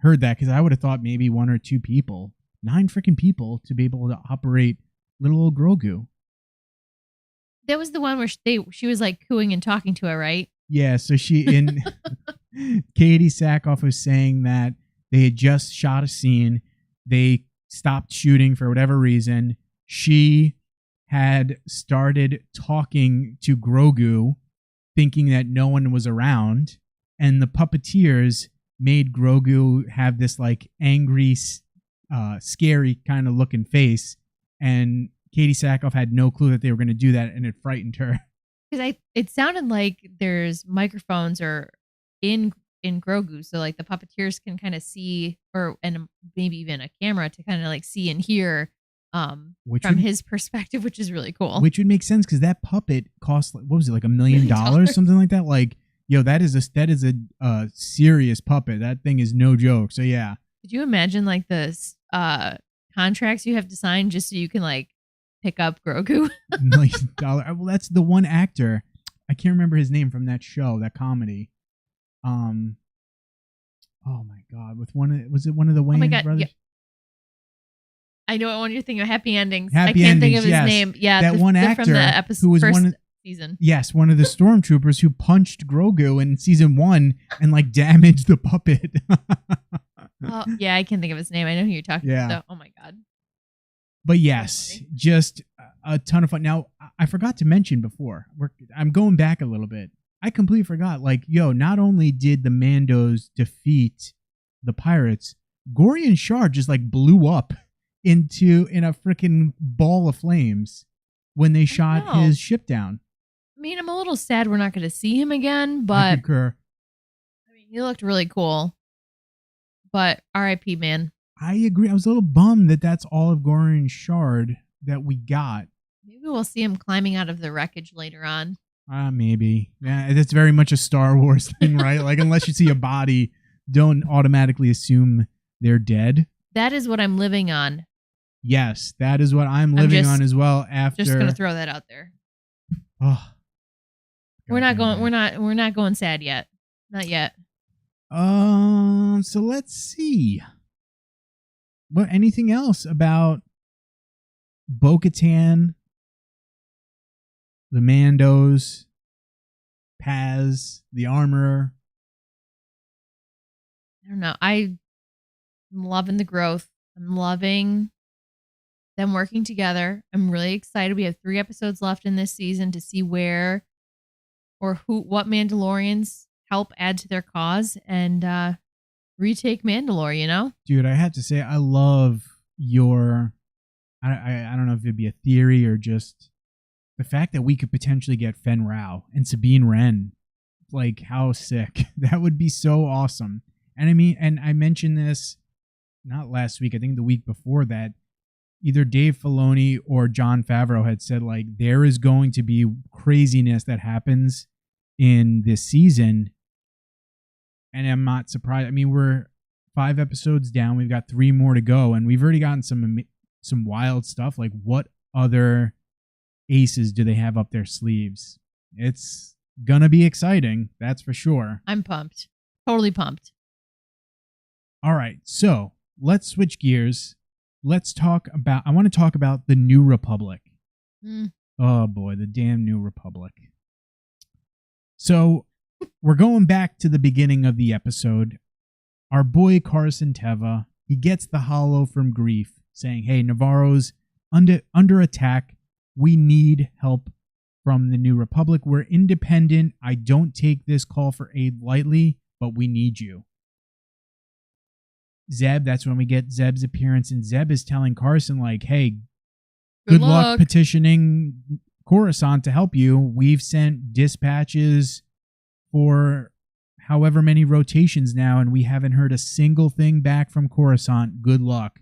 heard that, because I would have thought maybe 1 or 2 people, 9 freaking people to be able to operate little old Grogu. That was the one where she was like cooing and talking to her, right? Yeah, so Katie Sackhoff was saying that they had just shot a scene. They stopped shooting for whatever reason. She had started talking to Grogu, thinking that no one was around, and the puppeteers made Grogu have this like angry, scary kind of looking face, and Katie Sackhoff had no clue that they were going to do that, and it frightened her. Because it sounded like there's microphones or in in Grogu, so like the puppeteers can kind of see, and maybe even a camera to kind of like see and hear from his perspective, which is really cool. Which would make sense because that puppet cost, what was it, like $1 million, something like that? Like, yo, that is a serious puppet. That thing is no joke. So yeah. Could you imagine like the contracts you have to sign just so you can like pick up Grogu? $1 million. Well, that's the one actor. I can't remember his name from that show, that comedy. Oh my God, was it one of the Wayans brothers? Yeah. I know what one you're thinking of. Happy Endings. Happy I can't Endings, think of his yes. name. Yeah, that one actor from the episode, who was first season. Yes, one of the stormtroopers who punched Grogu in season 1 and like damaged the puppet. Oh, yeah, I can't think of his name. I know who you're talking about. Oh my God. But yes, just a ton of fun. Now, I forgot to mention before, I'm going back a little bit. I completely forgot. Like, yo, not only did the Mandos defeat the pirates, Gorian Shard just like blew up in a freaking ball of flames when they shot his ship down. I mean, I'm a little sad we're not going to see him again, but I concur. I mean, he looked really cool. But R.I.P. man. I agree. I was a little bummed that that's all of Gorian Shard that we got. Maybe we'll see him climbing out of the wreckage later on. Maybe. Yeah, that's very much a Star Wars thing, right? Like, unless you see a body, don't automatically assume they're dead. That is what I'm living on. Yes, that is what I'm living on as well. After, just gonna throw that out there. Oh, we're not going sad yet. Not yet. So let's see. What? Anything else about Bo-Katan, the Mandos, Paz, the Armorer? I don't know. I'm loving the growth. I'm loving them working together. I'm really excited. We have 3 episodes left in this season to see what Mandalorians help add to their cause and retake Mandalore, you know? Dude, I have to say, I love your, I don't know if it'd be a theory or just the fact that we could potentially get Fen Rao and Sabine Wren. Like, how sick. That would be so awesome. And I mean, and I mentioned this not last week, I think the week before that, either Dave Filoni or Jon Favreau had said, like, there is going to be craziness that happens in this season. And I'm not surprised. I mean, we're 5 episodes down. We've got 3 more to go. And we've already gotten some wild stuff. Like, what other aces do they have up their sleeves? It's going to be exciting. That's for sure. I'm pumped. Totally pumped. All right. So let's switch gears. I want to talk about the New Republic. Oh boy, the damn New Republic. So we're going back to the beginning of the episode. Our boy Carasynthia, he gets the holo from Greef saying, hey, Nevarro's under attack. We need help from the New Republic. We're independent. I don't take this call for aid lightly, but we need you. Zeb, that's when we get Zeb's appearance, and Zeb is telling Carson, like, hey, good luck petitioning Coruscant to help you. We've sent dispatches for however many rotations now, and we haven't heard a single thing back from Coruscant. Good luck.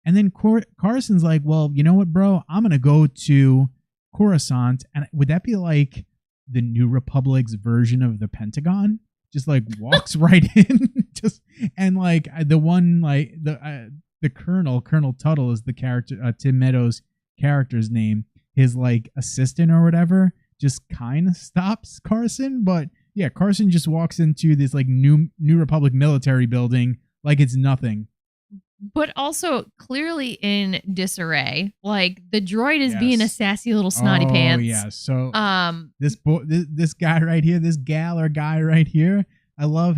And then Carson's like, well, you know what, bro? I'm going to go to Coruscant. And would that be like the New Republic's version of the Pentagon? Just like walks right in, and like the one, like the Colonel Tuttle is the character, Tim Meadows' character's name. His like assistant or whatever just kind of stops Carson, but yeah, Carson just walks into this like New Republic military building like it's nothing. But also clearly in disarray. Like the droid is being a sassy little snotty pants. Oh yeah. So this guy right here, this gal or guy right here, I love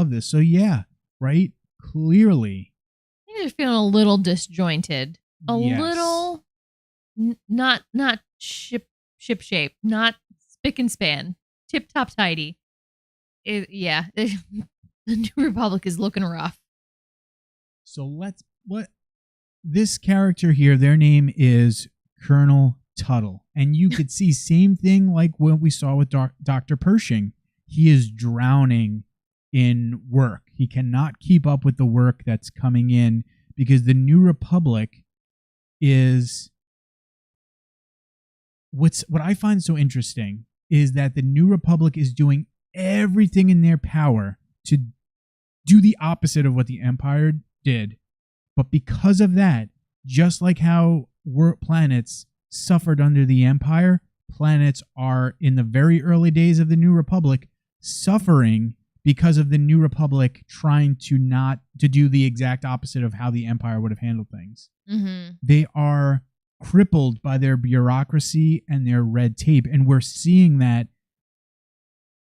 this. So yeah, right? Clearly. I think they're feeling a little disjointed. Little not ship shape, not spick and span. Tip top tidy. The New Republic is looking rough. So this character here, their name is Colonel Tuttle. And you could see same thing like what we saw with Dr. Pershing. He is drowning in work. He cannot keep up with the work that's coming in because the New Republic is what I find so interesting is that the New Republic is doing everything in their power to do the opposite of what the Empire did. But because of that, just like how planets suffered under the Empire, planets are in the very early days of the New Republic suffering because of the New Republic trying to do the exact opposite of how the Empire would have handled things. Mm-hmm. They are crippled by their bureaucracy and their red tape, and we're seeing that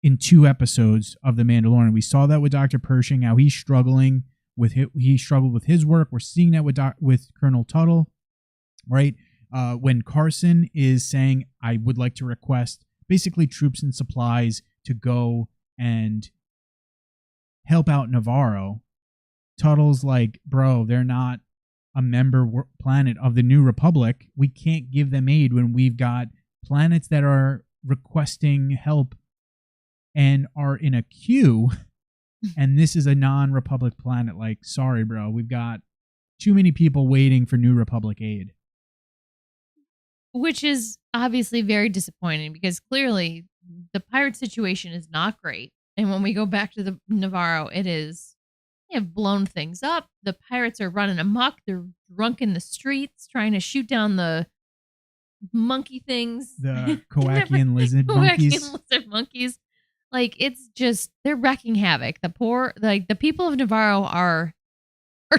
in 2 episodes of The Mandalorian. We saw that with Dr. Pershing, how he's struggling with he struggled with his work. We're seeing that with Colonel Tuttle, right? When Carson is saying, I would like to request basically troops and supplies to go and help out Nevarro, Tuttle's like, bro, they're not a member planet of the New Republic. We can't give them aid when we've got planets that are requesting help and are in a queue, and this is a non-Republic planet. Like, sorry, bro, we've got too many people waiting for New Republic aid. Which is obviously very disappointing because clearly the pirate situation is not great. And when we go back to the Nevarro, they have blown things up. The pirates are running amok. They're drunk in the streets trying to shoot down the monkey things. The Kowakian lizard monkeys. Kowakian lizard monkeys. Like, it's just, they're wrecking havoc. The people of Nevarro are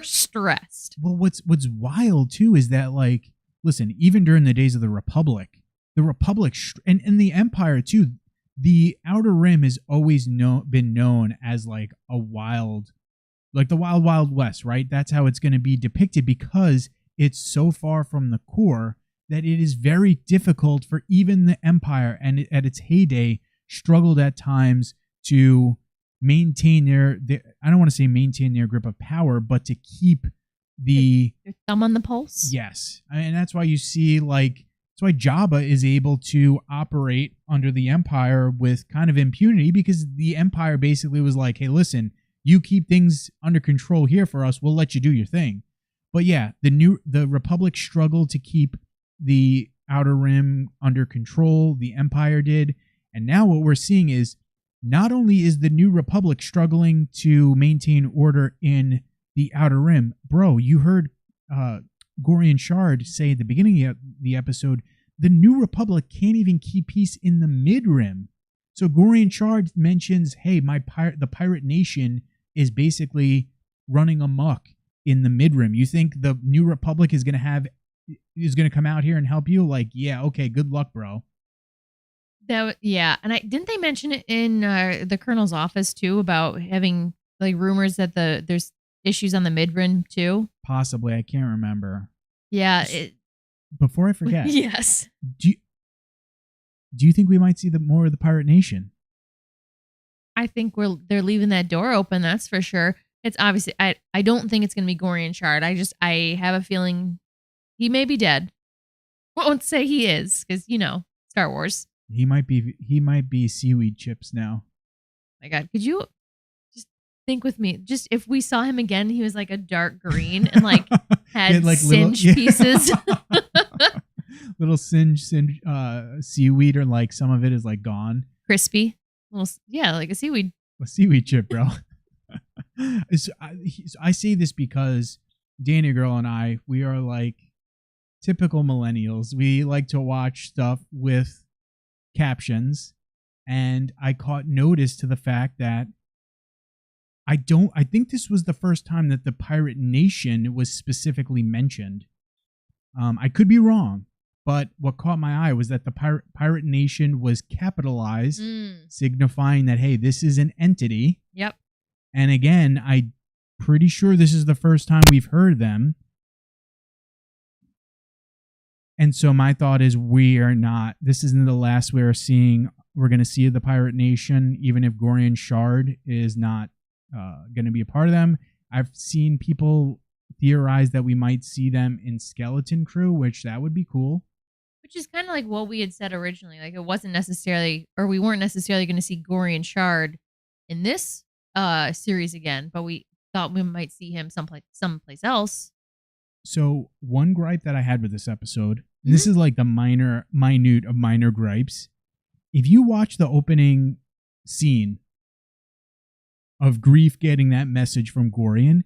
stressed. Well, what's wild too is that, like, listen, even during the days of the Republic and the Empire too, the Outer Rim has always been known as like the Wild Wild West, right? That's how it's going to be depicted because it's so far from the core that it is very difficult for even the Empire, and at its heyday, struggled at times to maintain their I don't want to say maintain their grip of power, but to keep their thumb on the pulse. Yes. And that's why you see, like, that's why Jabba is able to operate under the Empire with kind of impunity, because the Empire basically was like, hey, listen, you keep things under control here for us, we'll let you do your thing. But yeah, the Republic struggled to keep the Outer Rim under control, the Empire did. And now what we're seeing is not only is the New Republic struggling to maintain order in the Outer Rim, bro, you heard Gorian Shard say at the beginning of the episode, the New Republic can't even keep peace in the Mid-Rim. So Gorian Shard mentions, hey, the Pirate Nation is basically running amok in the Mid-Rim. You think the New Republic is going to come out here and help you? Like, yeah, okay, good luck, bro. And didn't they mention it in the Colonel's office too about having like rumors that there's issues on the Mid-Rim too? Possibly, I can't remember. Yeah. Before I forget, yes. Do you think we might see more of the Pirate Nation? I think they're leaving that door open. That's for sure. It's obviously I don't think it's going to be Gorian Shard. I have a feeling he may be dead. I won't say he is because Star Wars. He might be seaweed chips now. My God, could you just think with me? Just if we saw him again, he was like a dark green and like had like singed pieces. Little singed seaweed, or like some of it is like gone. Crispy. Like a seaweed. A seaweed chip, bro. I say this because Danny Girl and I, we are like typical millennials. We like to watch stuff with captions, and I caught notice to the fact that I think this was the first time that the Pirate Nation was specifically mentioned. I could be wrong, but what caught my eye was that the Pirate Nation was capitalized, signifying that, hey, this is an entity. Yep. And again, I'm pretty sure this is the first time we've heard them. And so my thought is this isn't the last we're going to see of the Pirate Nation, even if Gorian Shard is not going to be a part of them. I've seen people theorize that we might see them in Skeleton Crew, which that would be cool. Which is kind of like what we had said originally. Like, it wasn't necessarily, or we weren't necessarily going to see Gorian Shard in this series again, but we thought we might see him someplace else. So one gripe that I had with this episode, and this is like the minute of minor gripes. If you watch the opening scene of Greef getting that message from Gorian,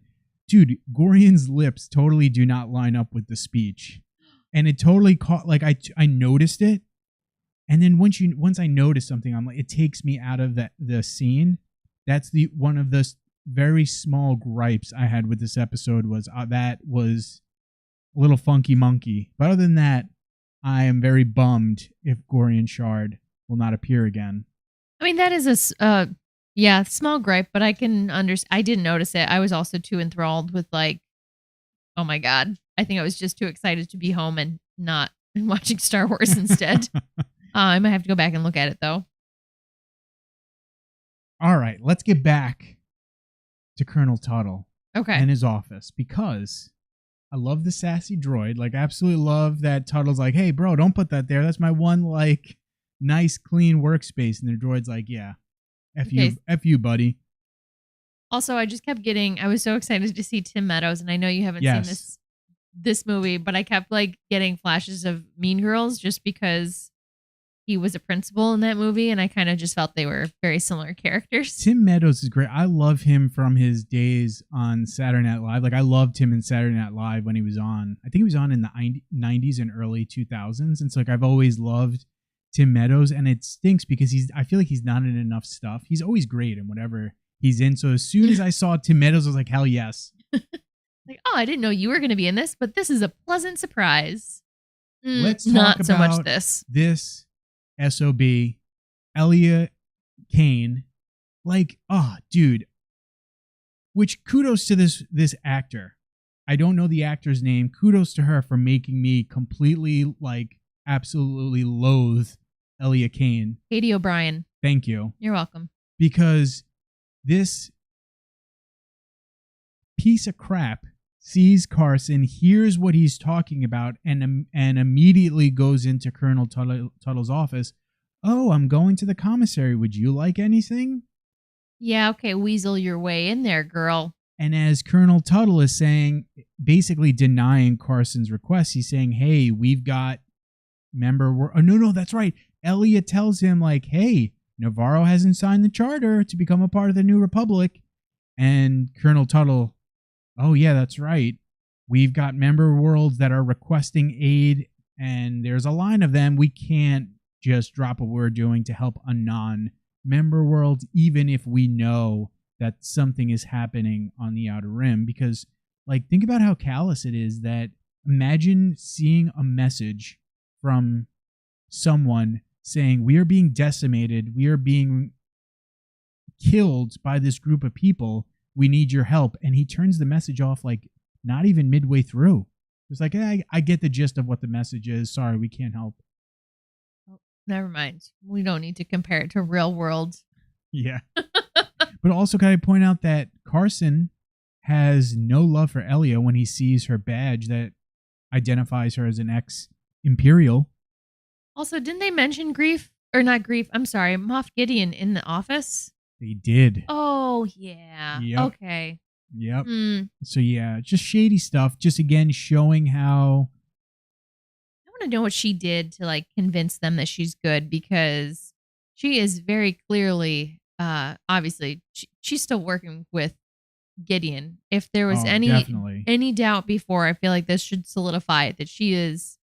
dude, Gorian's lips totally do not line up with the speech. And it totally caught, like, I noticed it. And then once I notice something, I'm like, it takes me out of the scene. That's one of the very small gripes I had with this episode was that was a little funky monkey. But other than that, I am very bummed if Gorian Shard will not appear again. I mean, that is a small gripe, but I can understand. I didn't notice it. I was also too enthralled with like, oh my God. I think I was just too excited to be home and not watching Star Wars instead. I might have to go back and look at it though. All right, let's get back to Colonel Tuttle. Okay. And his office, because I love the sassy droid. Like, I absolutely love that Tuttle's like, hey, bro, don't put that there. That's my one, like, nice, clean workspace. And the droid's like, yeah, F you, buddy. Also, I just kept I was so excited to see Tim Meadows, and I know you haven't seen this movie, but I kept, like, getting flashes of Mean Girls just because he was a principal in that movie, and I kind of just felt they were very similar characters. Tim Meadows is great. I love him from his days on Saturday Night Live. Like, I loved him in Saturday Night Live when he was on. I think he was on in the 90s and early 2000s. And so, like, I've always loved Tim Meadows, and it stinks because I feel like he's not in enough stuff. He's always great in whatever he's in. So as soon as I saw Tim Meadows, I was like, hell yes. Like, oh, I didn't know you were going to be in this, but this is a pleasant surprise. Let's talk not about so much this SOB, Elio Kane. Like, dude. Which kudos to this actor. I don't know the actor's name. Kudos to her for making me completely, like, absolutely loathe Elio Kane. Katie O'Brien. Thank you. You're welcome. Because this piece of crap sees Carson, hears what he's talking about, and immediately goes into Colonel Tuttle's office. Oh, I'm going to the commissary. Would you like anything? Yeah, okay, weasel your way in there, girl. And as Colonel Tuttle is saying, basically denying Carson's request, he's saying, hey, we've got no, that's right. Elliot tells him, like, hey, Nevarro hasn't signed the charter to become a part of the New Republic. And Colonel Tuttle, oh, yeah, that's right. We've got member worlds that are requesting aid, and there's a line of them. We can't just drop what we're doing to help a non-member world, even if we know that something is happening on the Outer Rim. Because, like, think about how callous it is that imagine seeing a message from someone saying, we are being decimated, we are being killed by this group of people, we need your help. And he turns the message off, like, not even midway through. It's like, hey, I get the gist of what the message is. Sorry, we can't help. Oh, never mind. We don't need to compare it to real world. Yeah. But also, can I point out that Carson has no love for Elio when he sees her badge that identifies her as an ex-Imperial. Also, didn't they mention Moff Gideon in the office? They did. Oh, yeah. Yep. Okay. Yep. So, yeah, just shady stuff. Just, again, showing how... I want to know what she did to, like, convince them that she's good, because she is very clearly, obviously, she's still working with Gideon. If there was any doubt before, I feel like this should solidify it, that she is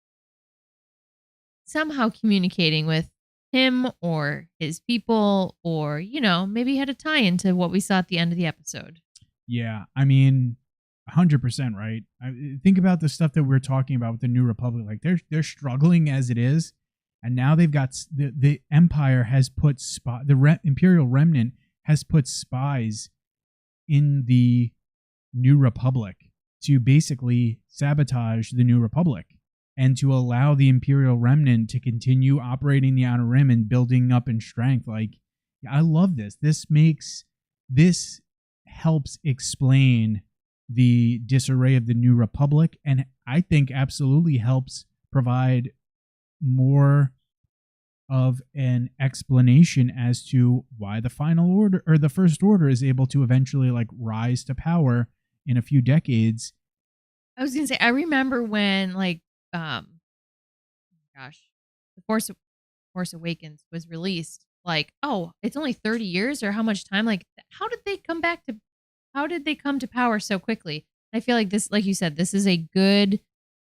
somehow communicating with him or his people, or, you know, maybe had a tie into what we saw at the end of the episode. Yeah, I mean, 100% right. Think about the stuff that we're talking about with the New Republic. Like, they're struggling as it is, and now they've got the Empire has put Imperial Remnant has put spies in the New Republic to basically sabotage the New Republic and to allow the Imperial Remnant to continue operating the Outer Rim and building up in strength. Like, I love this. This helps explain the disarray of the New Republic, and I think absolutely helps provide more of an explanation as to why the final order or the first order is able to eventually like rise to power in a few decades. I was gonna say, I remember when the Force Awakens was released. Like, oh, it's only 30 years or how much time? Like, how did they come to power so quickly? I feel like this, like you said, this is a good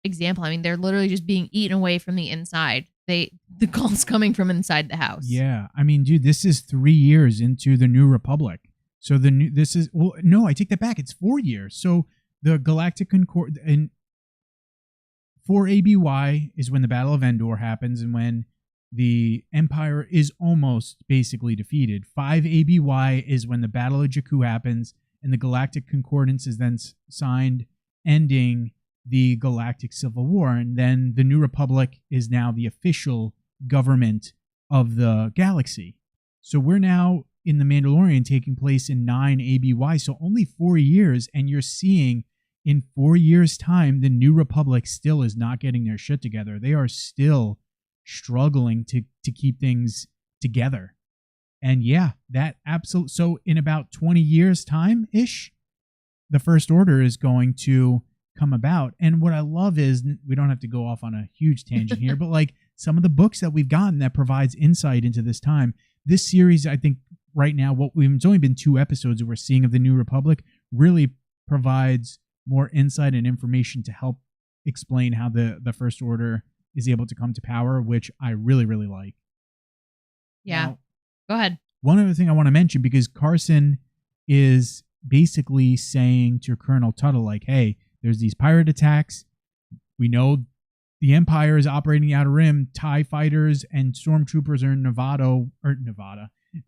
example. I mean, they're literally just being eaten away from the inside. The call's coming from inside the house. Yeah. I mean, dude, this is 3 years into the New Republic. So I take that back. It's 4 years. So the Galactic Concord and 4 ABY is when the Battle of Endor happens and when the Empire is almost basically defeated. 5 ABY is when the Battle of Jakku happens and the Galactic Concordance is then signed, ending the Galactic Civil War. And then the New Republic is now the official government of the galaxy. So we're now in The Mandalorian taking place in 9 ABY, so only 4 years, and you're seeing in 4 years' time, the New Republic still is not getting their shit together. They are still struggling to keep things together. And yeah, that absolutely. So in about 20 years' time ish, the First Order is going to come about. And what I love is, we don't have to go off on a huge tangent here, but like some of the books that we've gotten that provides insight into this time. This series, I think right now, it's only been 2 episodes we're seeing of the New Republic, really provides more insight and information to help explain how the First Order is able to come to power, which I really, really like. Yeah. Now, go ahead. One other thing I want to mention, because Carson is basically saying to Colonel Tuttle, like, hey, there's these pirate attacks. We know the Empire is operating the Outer Rim. TIE fighters and stormtroopers are in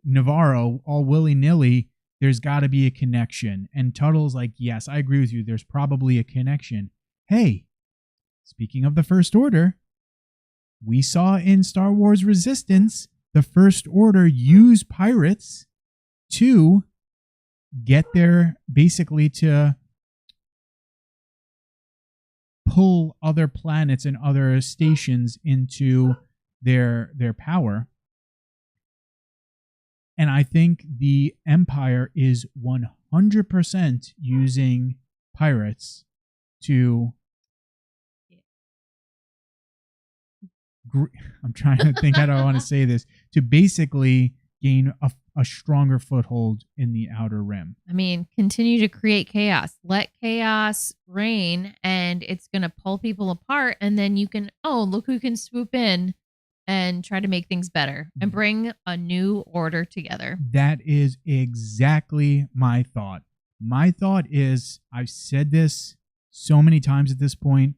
Nevarro, all willy-nilly. There's got to be a connection. And Tuttle's like, yes, I agree with you. There's probably a connection. Hey, speaking of the First Order, we saw in Star Wars Resistance, the First Order use pirates to get their, basically to pull other planets and other stations into their power. And I think the Empire is 100% using pirates to... I'm trying to think how do I want to say this, to basically gain a stronger foothold in the Outer Rim. I mean, continue to create chaos. Let chaos reign, and it's going to pull people apart, and then you can, look who can swoop in and try to make things better and bring a new order together. That is exactly my thought. My thought is, I've said this so many times at this point,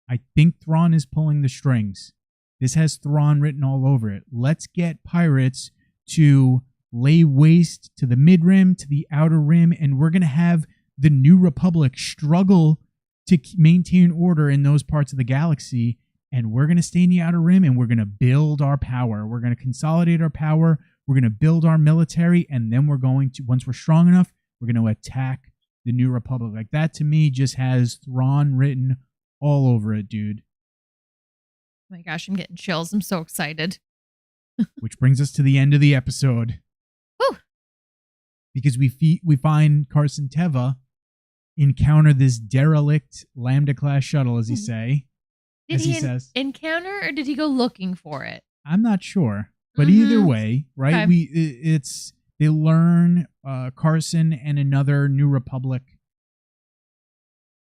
I think Thrawn is pulling the strings. This has Thrawn written all over it. Let's get pirates to lay waste to the mid-rim, to the Outer Rim, and we're going to have the New Republic struggle to maintain order in those parts of the galaxy, and we're going to stay in the Outer Rim, and we're going to build our power. We're going to consolidate our power. We're going to build our military, and then we're going to, once we're strong enough, we're going to attack the New Republic. Like, that to me just has Thrawn written all over it, dude. Oh my gosh, I'm getting chills. I'm so excited. Which brings us to the end of the episode. Woo! Because we find Carasynthia encounter this derelict Lambda-class shuttle, as he say. Did he encounter, or did he go looking for it? I'm not sure. But either way, right? Okay. They learn Carson and another New Republic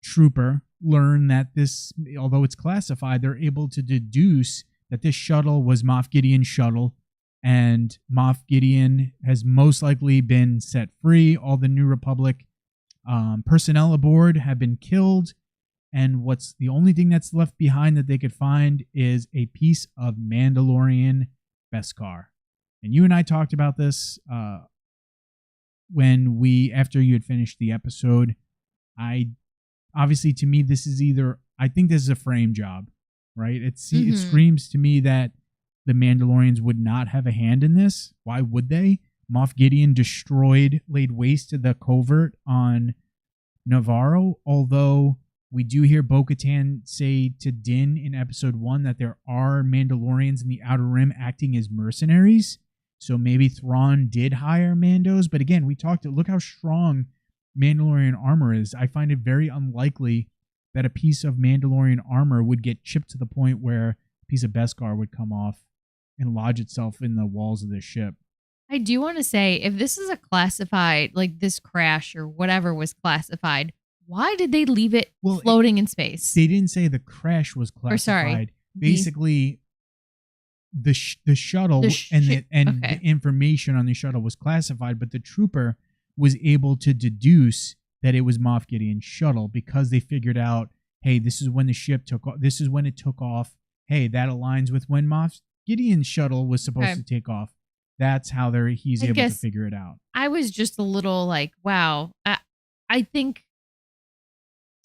trooper learn that this, although it's classified, they're able to deduce that this shuttle was Moff Gideon's shuttle, and Moff Gideon has most likely been set free. All the New Republic personnel aboard have been killed, and what's the only thing that's left behind that they could find is a piece of Mandalorian beskar. And you and I talked about this after you had finished the episode. Obviously, to me, this is I think this is a frame job, right? It screams to me that the Mandalorians would not have a hand in this. Why would they? Moff Gideon laid waste to the covert on Nevarro, although We do hear Bo-Katan say to Din in episode 1 that there are Mandalorians in the Outer Rim acting as mercenaries. So maybe Thrawn did hire Mandos. But again, look how strong Mandalorian armor is. I find it very unlikely that a piece of Mandalorian armor would get chipped to the point where a piece of beskar would come off and lodge itself in the walls of the ship. I do want to say, if this is a classified, like this crash or whatever was classified, why did they leave it floating in space? They didn't say the crash was classified. Basically, the shuttle the information on the shuttle was classified, but the trooper was able to deduce that it was Moff Gideon's shuttle because they figured out, hey, this is when the ship took off. This is when it took off. Hey, that aligns with when Moff Gideon's shuttle was supposed to take off. That's how he's able to figure it out. I was just a little like, wow. I think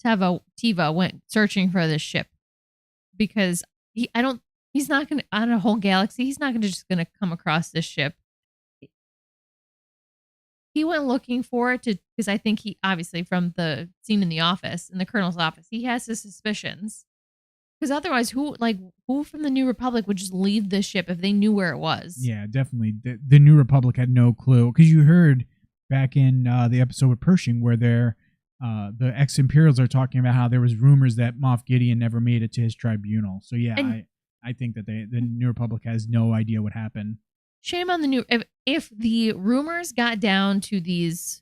Teva went searching for this ship because he's not going to, on a whole galaxy, he's not just going to come across this ship. He went looking for it because I think he, obviously from the scene in the office, in the Colonel's office, he has his suspicions. Because otherwise, who from the New Republic would just leave this ship if they knew where it was? Yeah, definitely. The New Republic had no clue. Because you heard back in the episode with Pershing where the ex-Imperials are talking about how there was rumors that Moff Gideon never made it to his tribunal. So yeah, I think that the New Republic has no idea what happened. Shame on the new... If the rumors got down to these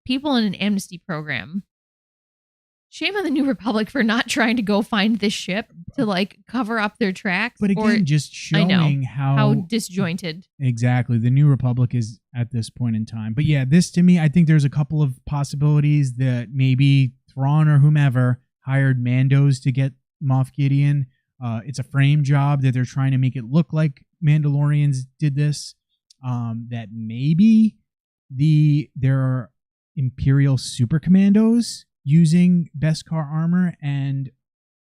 people in an amnesty program... Shame on the New Republic for not trying to go find this ship to like cover up their tracks. But again, just showing how disjointed. Exactly. The New Republic is at this point in time. But yeah, this to me, I think there's a couple of possibilities that maybe Thrawn or whomever hired Mandos to get Moff Gideon. It's a frame job that they're trying to make it look like Mandalorians did this. That maybe there are Imperial super commandos using beskar armor, and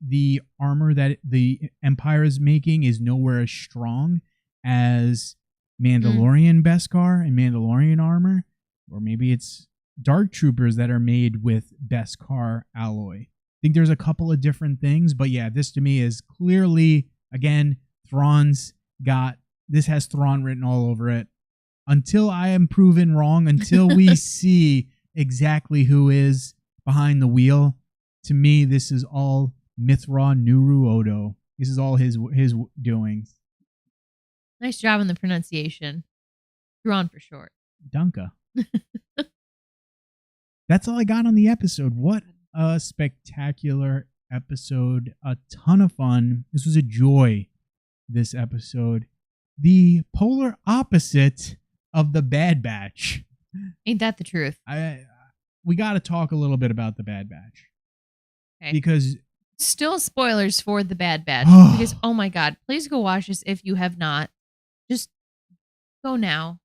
the armor that the Empire is making is nowhere as strong as Mandalorian beskar and Mandalorian armor. Or maybe it's Dark Troopers that are made with beskar alloy. I think there's a couple of different things, but yeah, this to me is clearly, again, this has Thrawn written all over it. Until I am proven wrong, until we see exactly who is behind the wheel, to me, this is all Mithra Nuru Odo. This is all his doings. Nice job on the pronunciation. Thrawn for short. Dunka. That's all I got on the episode. What a spectacular episode. A ton of fun. This was a joy, this episode. The polar opposite of the Bad Batch. Ain't that the truth? We got to talk a little bit about the Bad Batch. Okay. Because... Still spoilers for the Bad Batch. Because, oh my God, please go watch this if you have not. Just go now.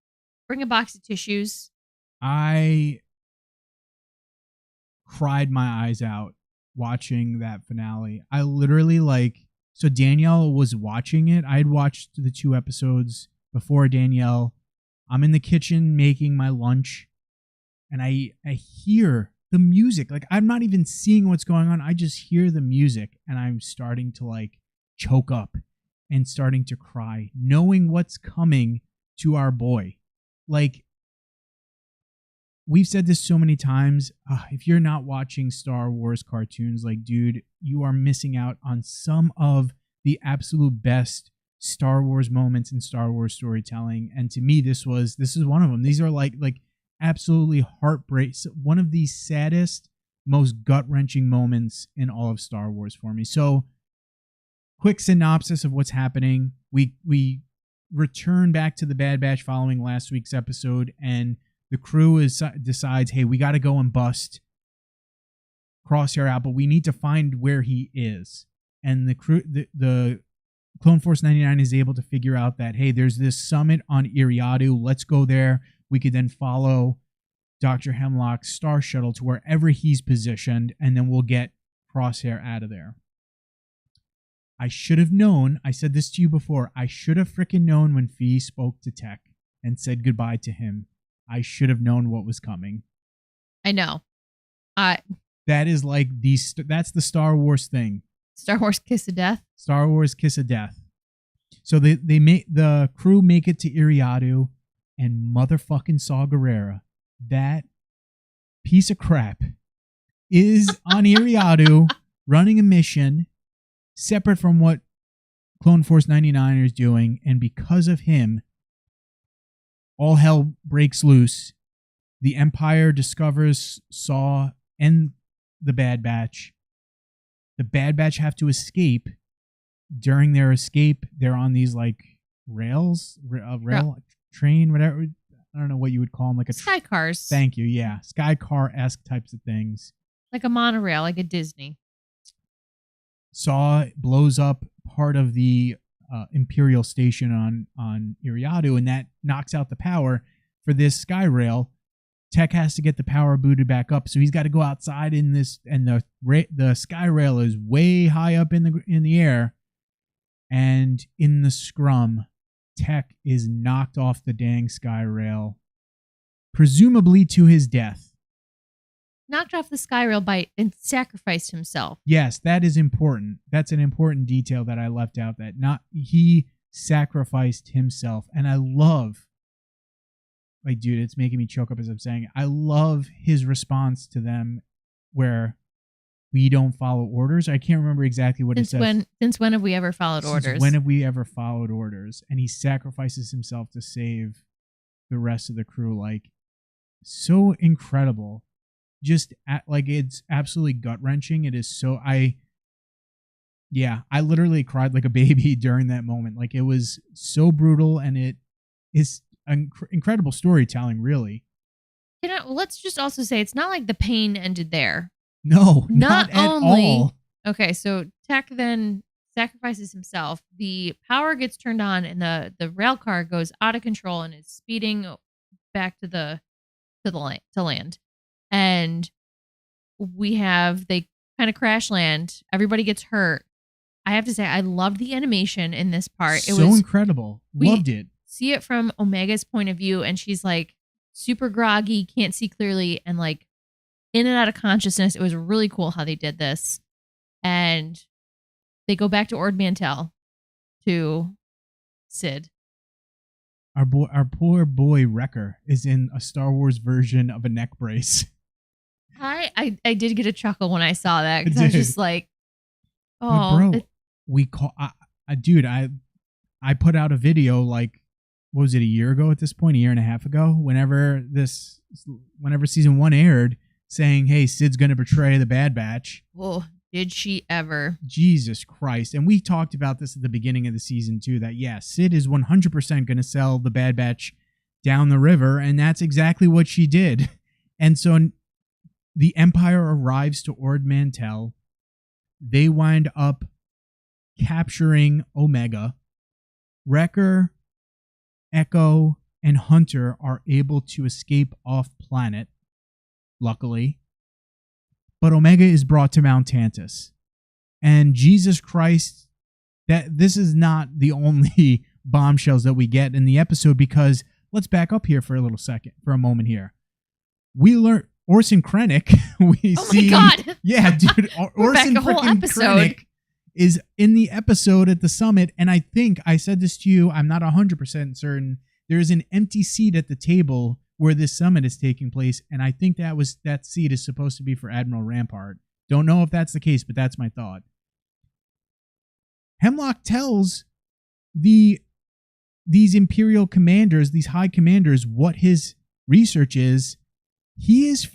Bring a box of tissues. I cried my eyes out watching that finale. I literally so Danielle was watching it. I had watched the 2 episodes before Danielle. I'm in the kitchen making my lunch. And I hear the music. I'm not even seeing what's going on. I just hear the music and I'm starting to choke up and starting to cry, knowing what's coming to our boy. We've said this so many times. If you're not watching Star Wars cartoons, dude, you are missing out on some of the absolute best Star Wars moments in Star Wars storytelling. And to me, this is one of them. These are absolutely heartbreak. One of the saddest, most gut-wrenching moments in all of Star Wars for me. So, quick synopsis of what's happening. We return back to the Bad Batch following last week's episode, and the crew decides, hey, we got to go and bust Crosshair out, but we need to find where he is. And the crew, the Clone Force 99 is able to figure out that, hey, there's this summit on Iriadu. Let's go there. We could then follow Dr. Hemlock's Star Shuttle to wherever he's positioned, and then we'll get Crosshair out of there. I should have known, I said this to you before, I should have frickin' known when Fee spoke to Tech and said goodbye to him. I should have known what was coming. I know. That is like that's the Star Wars thing. Star Wars kiss of death. Star Wars kiss of death. So they make the crew make it to Iriadu, and motherfucking Saw Gerrera, that piece of crap, is on Iriadu running a mission separate from what Clone Force 99 is doing, and because of him, all hell breaks loose. The Empire discovers Saw and the Bad Batch. The Bad Batch have to escape. During their escape, they're on these like rail train, whatever. I don't know what you would call them, like a sky cars. Thank you. Yeah, sky car-esque types of things. Like a monorail, like a Disney. Saw blows up part of the Imperial station on Iriadu, and that knocks out the power for this sky rail. Tech has to get the power booted back up, so he's got to go outside in this, and the sky rail is way high up in the air, and in the scrum, Tech is knocked off the dang sky rail, presumably to his death. Knocked off the sky rail and sacrificed himself. Yes, that is important. That's an important detail that I left out. That he sacrificed himself, and I love. Like, dude, it's making me choke up as I'm saying it. I love his response to them where we don't follow orders. I can't remember exactly what it says. Since when have we ever followed orders? When have we ever followed orders? And he sacrifices himself to save the rest of the crew. Like, so incredible. Just it's absolutely gut-wrenching. It is so... I literally cried like a baby during that moment. Like, it was so brutal, and it is... incredible storytelling, really. Let's just also say it's not like the pain ended there. No, not at all. Okay, so Tech then sacrifices himself. The power gets turned on, and the rail car goes out of control and is speeding back to land. And they kind of crash land. Everybody gets hurt. I have to say, I loved the animation in this part. It was incredible. Loved it. See it from Omega's point of view, and she's like super groggy, can't see clearly, and like in and out of consciousness. It was really cool how they did this. And they go back to Ord Mantell to Sid. Our poor boy Wrecker is in a Star Wars version of a neck brace. I did get a chuckle when I saw that, because I was just like, oh, bro, I put out a video like, what was it, a year ago at this point, a year and a half ago, whenever season 1 aired, saying, hey, Sid's going to betray the Bad Batch. Oh, did she ever? Jesus Christ. And we talked about this at the beginning of the season too, that Sid is 100% going to sell the Bad Batch down the river, and that's exactly what she did. And so the Empire arrives to Ord Mantell. They wind up capturing Omega. Wrecker, Echo, and Hunter are able to escape off planet, luckily. But Omega is brought to Mount Tantus. And Jesus Christ, that this is not the only bombshells that we get in the episode, because let's back up here for a moment here. We learn Orson Krennic. My God. Yeah, dude. Orson freaking Krennic is in the episode at the summit, and I think I said this to you, I'm not 100% certain, there's an empty seat at the table where this summit is taking place, and I think that seat is supposed to be for Admiral Rampart. Don't know if that's the case, but that's my thought. Hemlock tells these Imperial commanders, these high commanders, what his research is. He is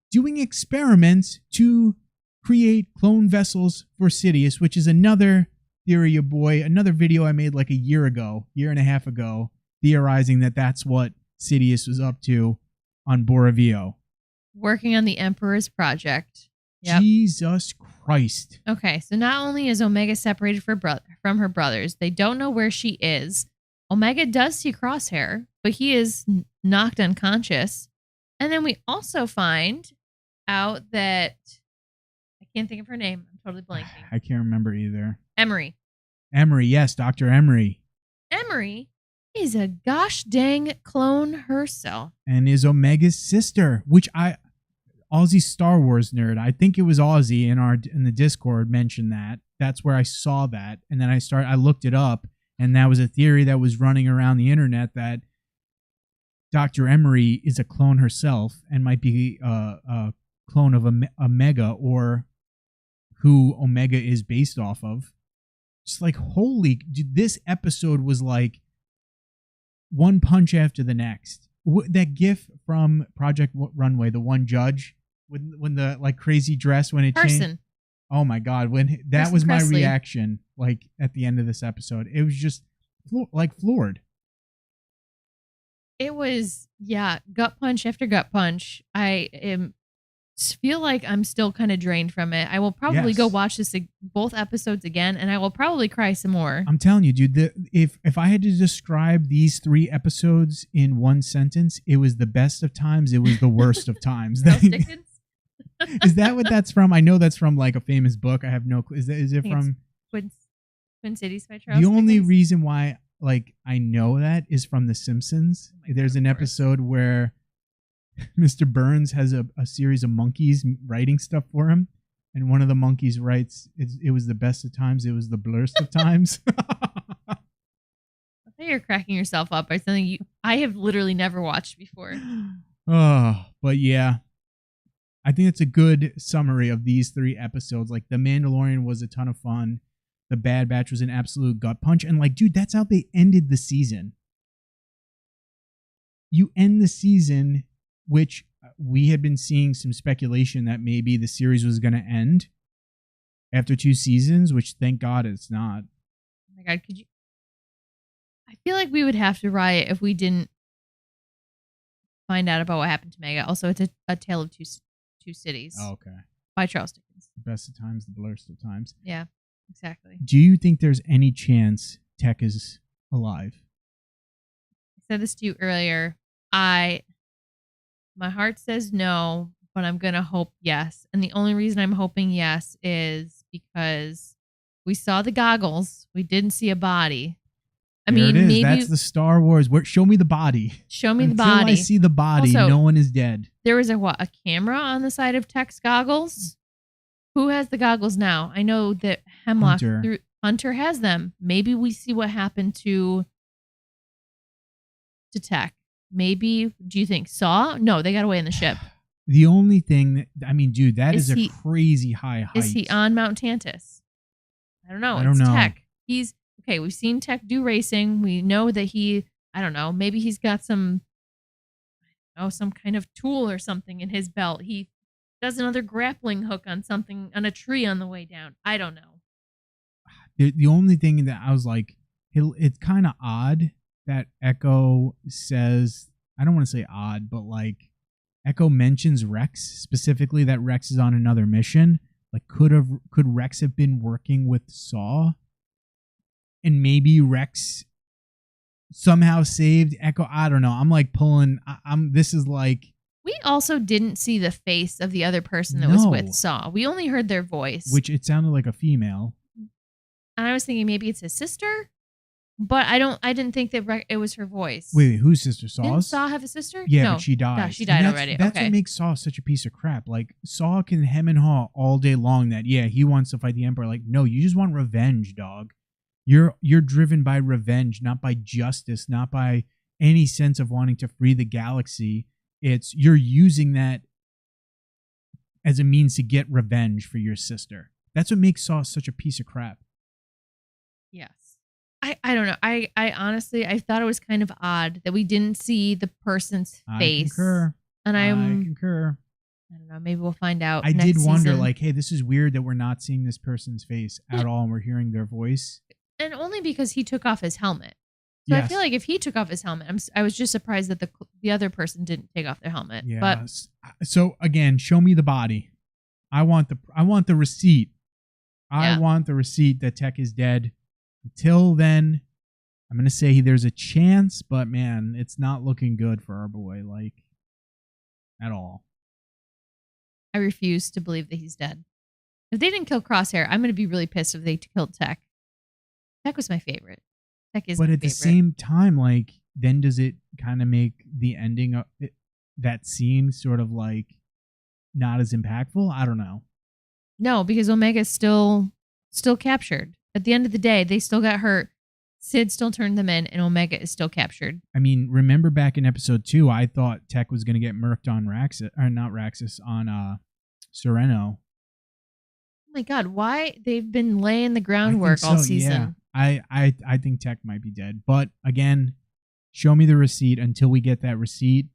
doing experiments to create clone vessels for Sidious, which is another theory, another video I made like year and a half ago, theorizing that that's what Sidious was up to on Borovio. Working on the Emperor's project. Yep. Jesus Christ. Okay, so not only is Omega separated from her brothers, they don't know where she is. Omega does see Crosshair, but he is knocked unconscious. And then we also find out that I can't think of her name. I'm totally blanking. I can't remember either. Emery. Yes, Dr. Emery. Emery, is a gosh dang clone herself. And is Omega's sister, which Aussie Star Wars nerd, I think it was Aussie in the Discord mentioned that. That's where I saw that. And then I looked it up, and that was a theory that was running around the internet that Dr. Emery is a clone herself and might be a clone of Omega, or who Omega is based off of. Just like, holy, dude, this episode was like one punch after the next. That gif from Project Runway, the one judge, when the like crazy dress when it changed. Oh my god, when that was my reaction, like at the end of this episode, it was just floored. It was, yeah, gut punch after gut punch. I feel like I'm still kind of drained from it. I will probably go watch both episodes again, and I will probably cry some more. I'm telling you, dude, if I had to describe these 3 episodes in one sentence, it was the best of times, it was the worst of times. Is that what that's from? I know that's from like a famous book. I have no clue. Is it from Twin Cities by Charles The only Dickens? reason why like I know that is from The Simpsons. There's an episode where Mr. Burns has a series of monkeys writing stuff for him, and one of the monkeys writes, it was the best of times, it was the blurst of times. I thought you're cracking yourself up by something I have literally never watched before. Oh, but yeah. I think it's a good summary of these 3 episodes. Like, The Mandalorian was a ton of fun. The Bad Batch was an absolute gut punch. And like, dude, that's how they ended the season. You end the season, which we had been seeing some speculation that maybe the series was going to end after 2 seasons, which thank God it's not. Oh my God, could you? I feel like we would have to riot if we didn't find out about what happened to Mega. Also, it's a tale of two cities. Oh, okay. By Charles Dickens. The best of times, the blurst of times. Yeah, exactly. Do you think there's any chance Tech is alive? I said this to you earlier. My heart says no, but I'm going to hope yes. And the only reason I'm hoping yes is because we saw the goggles. We didn't see a body. Maybe that's the Star Wars. Show me the body. Show me the Until body. I see the body, Also, no one is dead. There was a camera on the side of Tech's goggles. Who has the goggles now? I know that Hemlock Hunter has them. Maybe we see what happened to Tech. Maybe, do you think Saw? No, they got away in the ship. The only thing dude, that is a crazy high height. Is he on Mount Tantus? I don't know. I don't know. Tech. Okay, we've seen Tech do racing. We know that I don't know, maybe he's got some kind of tool or something in his belt. He does another grappling hook on a tree on the way down. I don't know. The only thing that I was like, it's kind of odd that Echo says, I don't want to say odd, but like Echo mentions Rex specifically, that Rex is on another mission. Like, could Rex have been working with Saw? And maybe Rex somehow saved Echo. I don't know. I'm like pulling. This is like. We also didn't see the face of the other person that was with Saw. We only heard their voice, which it sounded like a female. And I was thinking maybe it's his sister, but I didn't think that it was her voice. Wait, whose sister? Saw's? Didn't Saw have a sister? Yeah, no, but she died. No, she died already. That's what makes Saw such a piece of crap. Like, Saw can hem and haw all day long that, yeah, he wants to fight the Emperor. Like, no, you just want revenge, dog. You're driven by revenge, not by justice, not by any sense of wanting to free the galaxy. You're using that as a means to get revenge for your sister. That's what makes Saw such a piece of crap. Yes. I don't know. I honestly, I thought it was kind of odd that we didn't see the person's face. I concur. And I concur. I don't know. Maybe we'll find out. I next did wonder, season. like, hey, this is weird that we're not seeing this person's face at all and we're hearing their voice. And only because he took off his helmet. So yes. I feel like if he took off his helmet, I was just surprised that the other person didn't take off their helmet. Yeah. But so again, show me the body. I want the receipt. I want the receipt that Tech is dead. Until then, I'm gonna say there's a chance, but man, it's not looking good for our boy, like, at all. I refuse to believe that he's dead. If they didn't kill Crosshair, I'm gonna be really pissed if they killed Tech. Tech was my favorite. Tech is But my at the favorite. same time, like, then does it kind of make the ending of that scene sort of like not as impactful? I don't know. No, because Omega's still captured. At the end of the day, they still got hurt. Sid still turned them in, and Omega is still captured. I mean, remember back in episode 2, I thought Tech was going to get murked on Raxus, or not Raxus, on Sereno. Oh my God, why they've been laying the groundwork all season? Yeah. I think Tech might be dead. But again, show me the receipt. Until we get that receipt,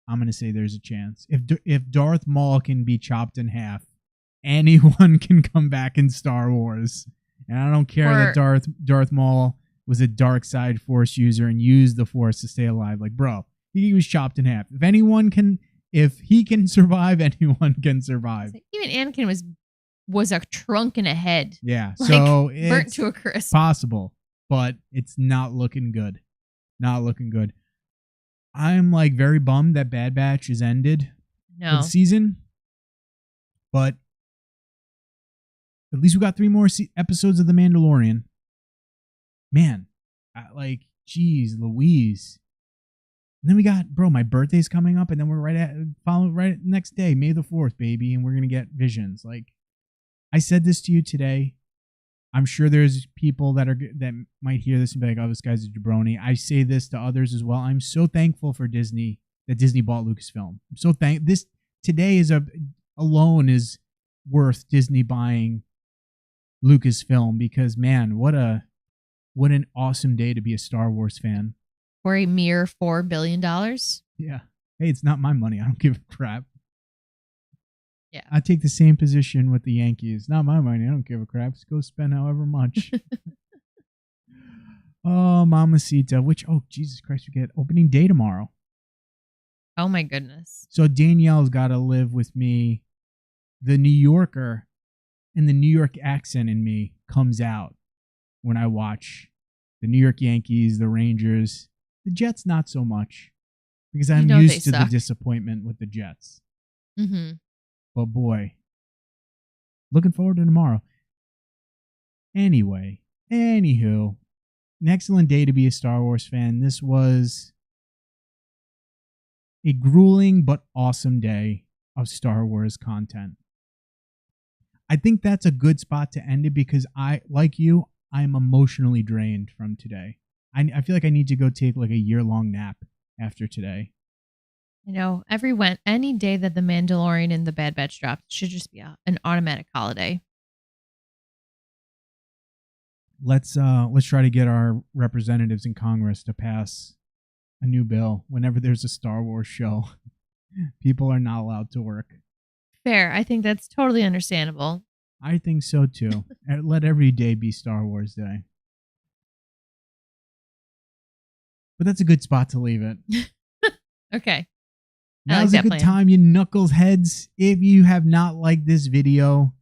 I'm going to say there's a chance. If Darth Maul can be chopped in half, anyone can come back in Star Wars. And I don't care that Darth Maul was a dark side Force user and used the Force to stay alive. Like, bro, he was chopped in half. If he can survive, anyone can survive. Even Anakin was a trunk and a head. Yeah, like, so burnt it's to a crisp. Possible, but it's not looking good. Not looking good. I'm like very bummed that Bad Batch is ended for the season, but at least we got 3 more episodes of The Mandalorian. Man, geez, Louise. And then we got, bro, my birthday's coming up, and then we're right next day, May the 4th, baby, and we're gonna get visions. Like, I said this to you today. I'm sure there's people that might hear this and be like, "Oh, this guy's a jabroni." I say this to others as well. I'm so thankful for Disney that Disney bought Lucasfilm. I'm so this today alone is worth Disney buying Lucasfilm, because man, what an awesome day to be a Star Wars fan. For a mere $4 billion. Yeah. Hey, it's not my money. I don't give a crap. Yeah. I take the same position with the Yankees. Not my money. I don't give a crap. Just go spend however much. Oh, Mamacita. Oh, Jesus Christ. We get opening day tomorrow. Oh, my goodness. So Danielle's got to live with me. The New Yorker and the New York accent in me comes out when I watch the New York Yankees, the Rangers. The Jets, not so much, because I'm used to the disappointment with the Jets. Mm-hmm. But boy, looking forward to tomorrow. Anywho, an excellent day to be a Star Wars fan. This was a grueling but awesome day of Star Wars content. I think that's a good spot to end it, because I'm emotionally drained from today. I feel like I need to go take like a year-long nap after today. You know, any day that the Mandalorian and the Bad Batch drops should just be an automatic holiday. Let's try to get our representatives in Congress to pass a new bill whenever there's a Star Wars show. People are not allowed to work. Fair. I think that's totally understandable. I think so too. Let every day be Star Wars Day. But that's a good spot to leave it. Okay. Now's a good time, you knuckles heads. If you have not liked this video,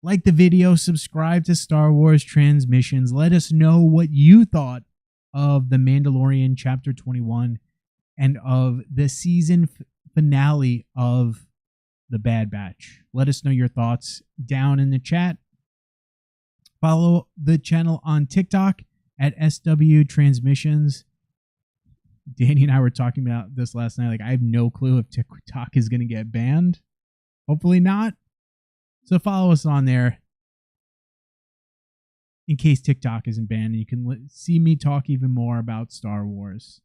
like the video, subscribe to Star Wars Transmissions. Let us know what you thought of The Mandalorian Chapter 21 and of the season finale of The Bad Batch. Let us know your thoughts down in the chat. Follow the channel on TikTok at SW Transmissions. Danny and I were talking about this last night. Like, I have no clue if TikTok is going to get banned. Hopefully not. So follow us on there in case TikTok isn't banned, and you can see me talk even more about Star Wars.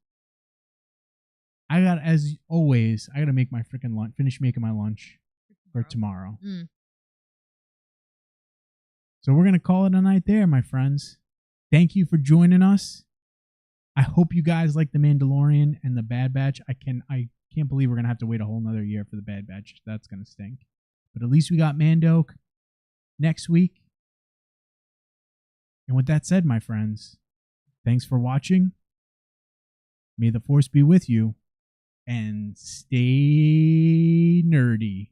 As always, I got to make my freaking lunch, finish making my lunch for tomorrow. So we're going to call it a night there, my friends. Thank you for joining us. I hope you guys like The Mandalorian and The Bad Batch. I can't believe we're going to have to wait a whole nother year for The Bad Batch. That's going to stink. But at least we got Mando next week. And with that said, my friends, thanks for watching. May the Force be with you. And stay nerdy.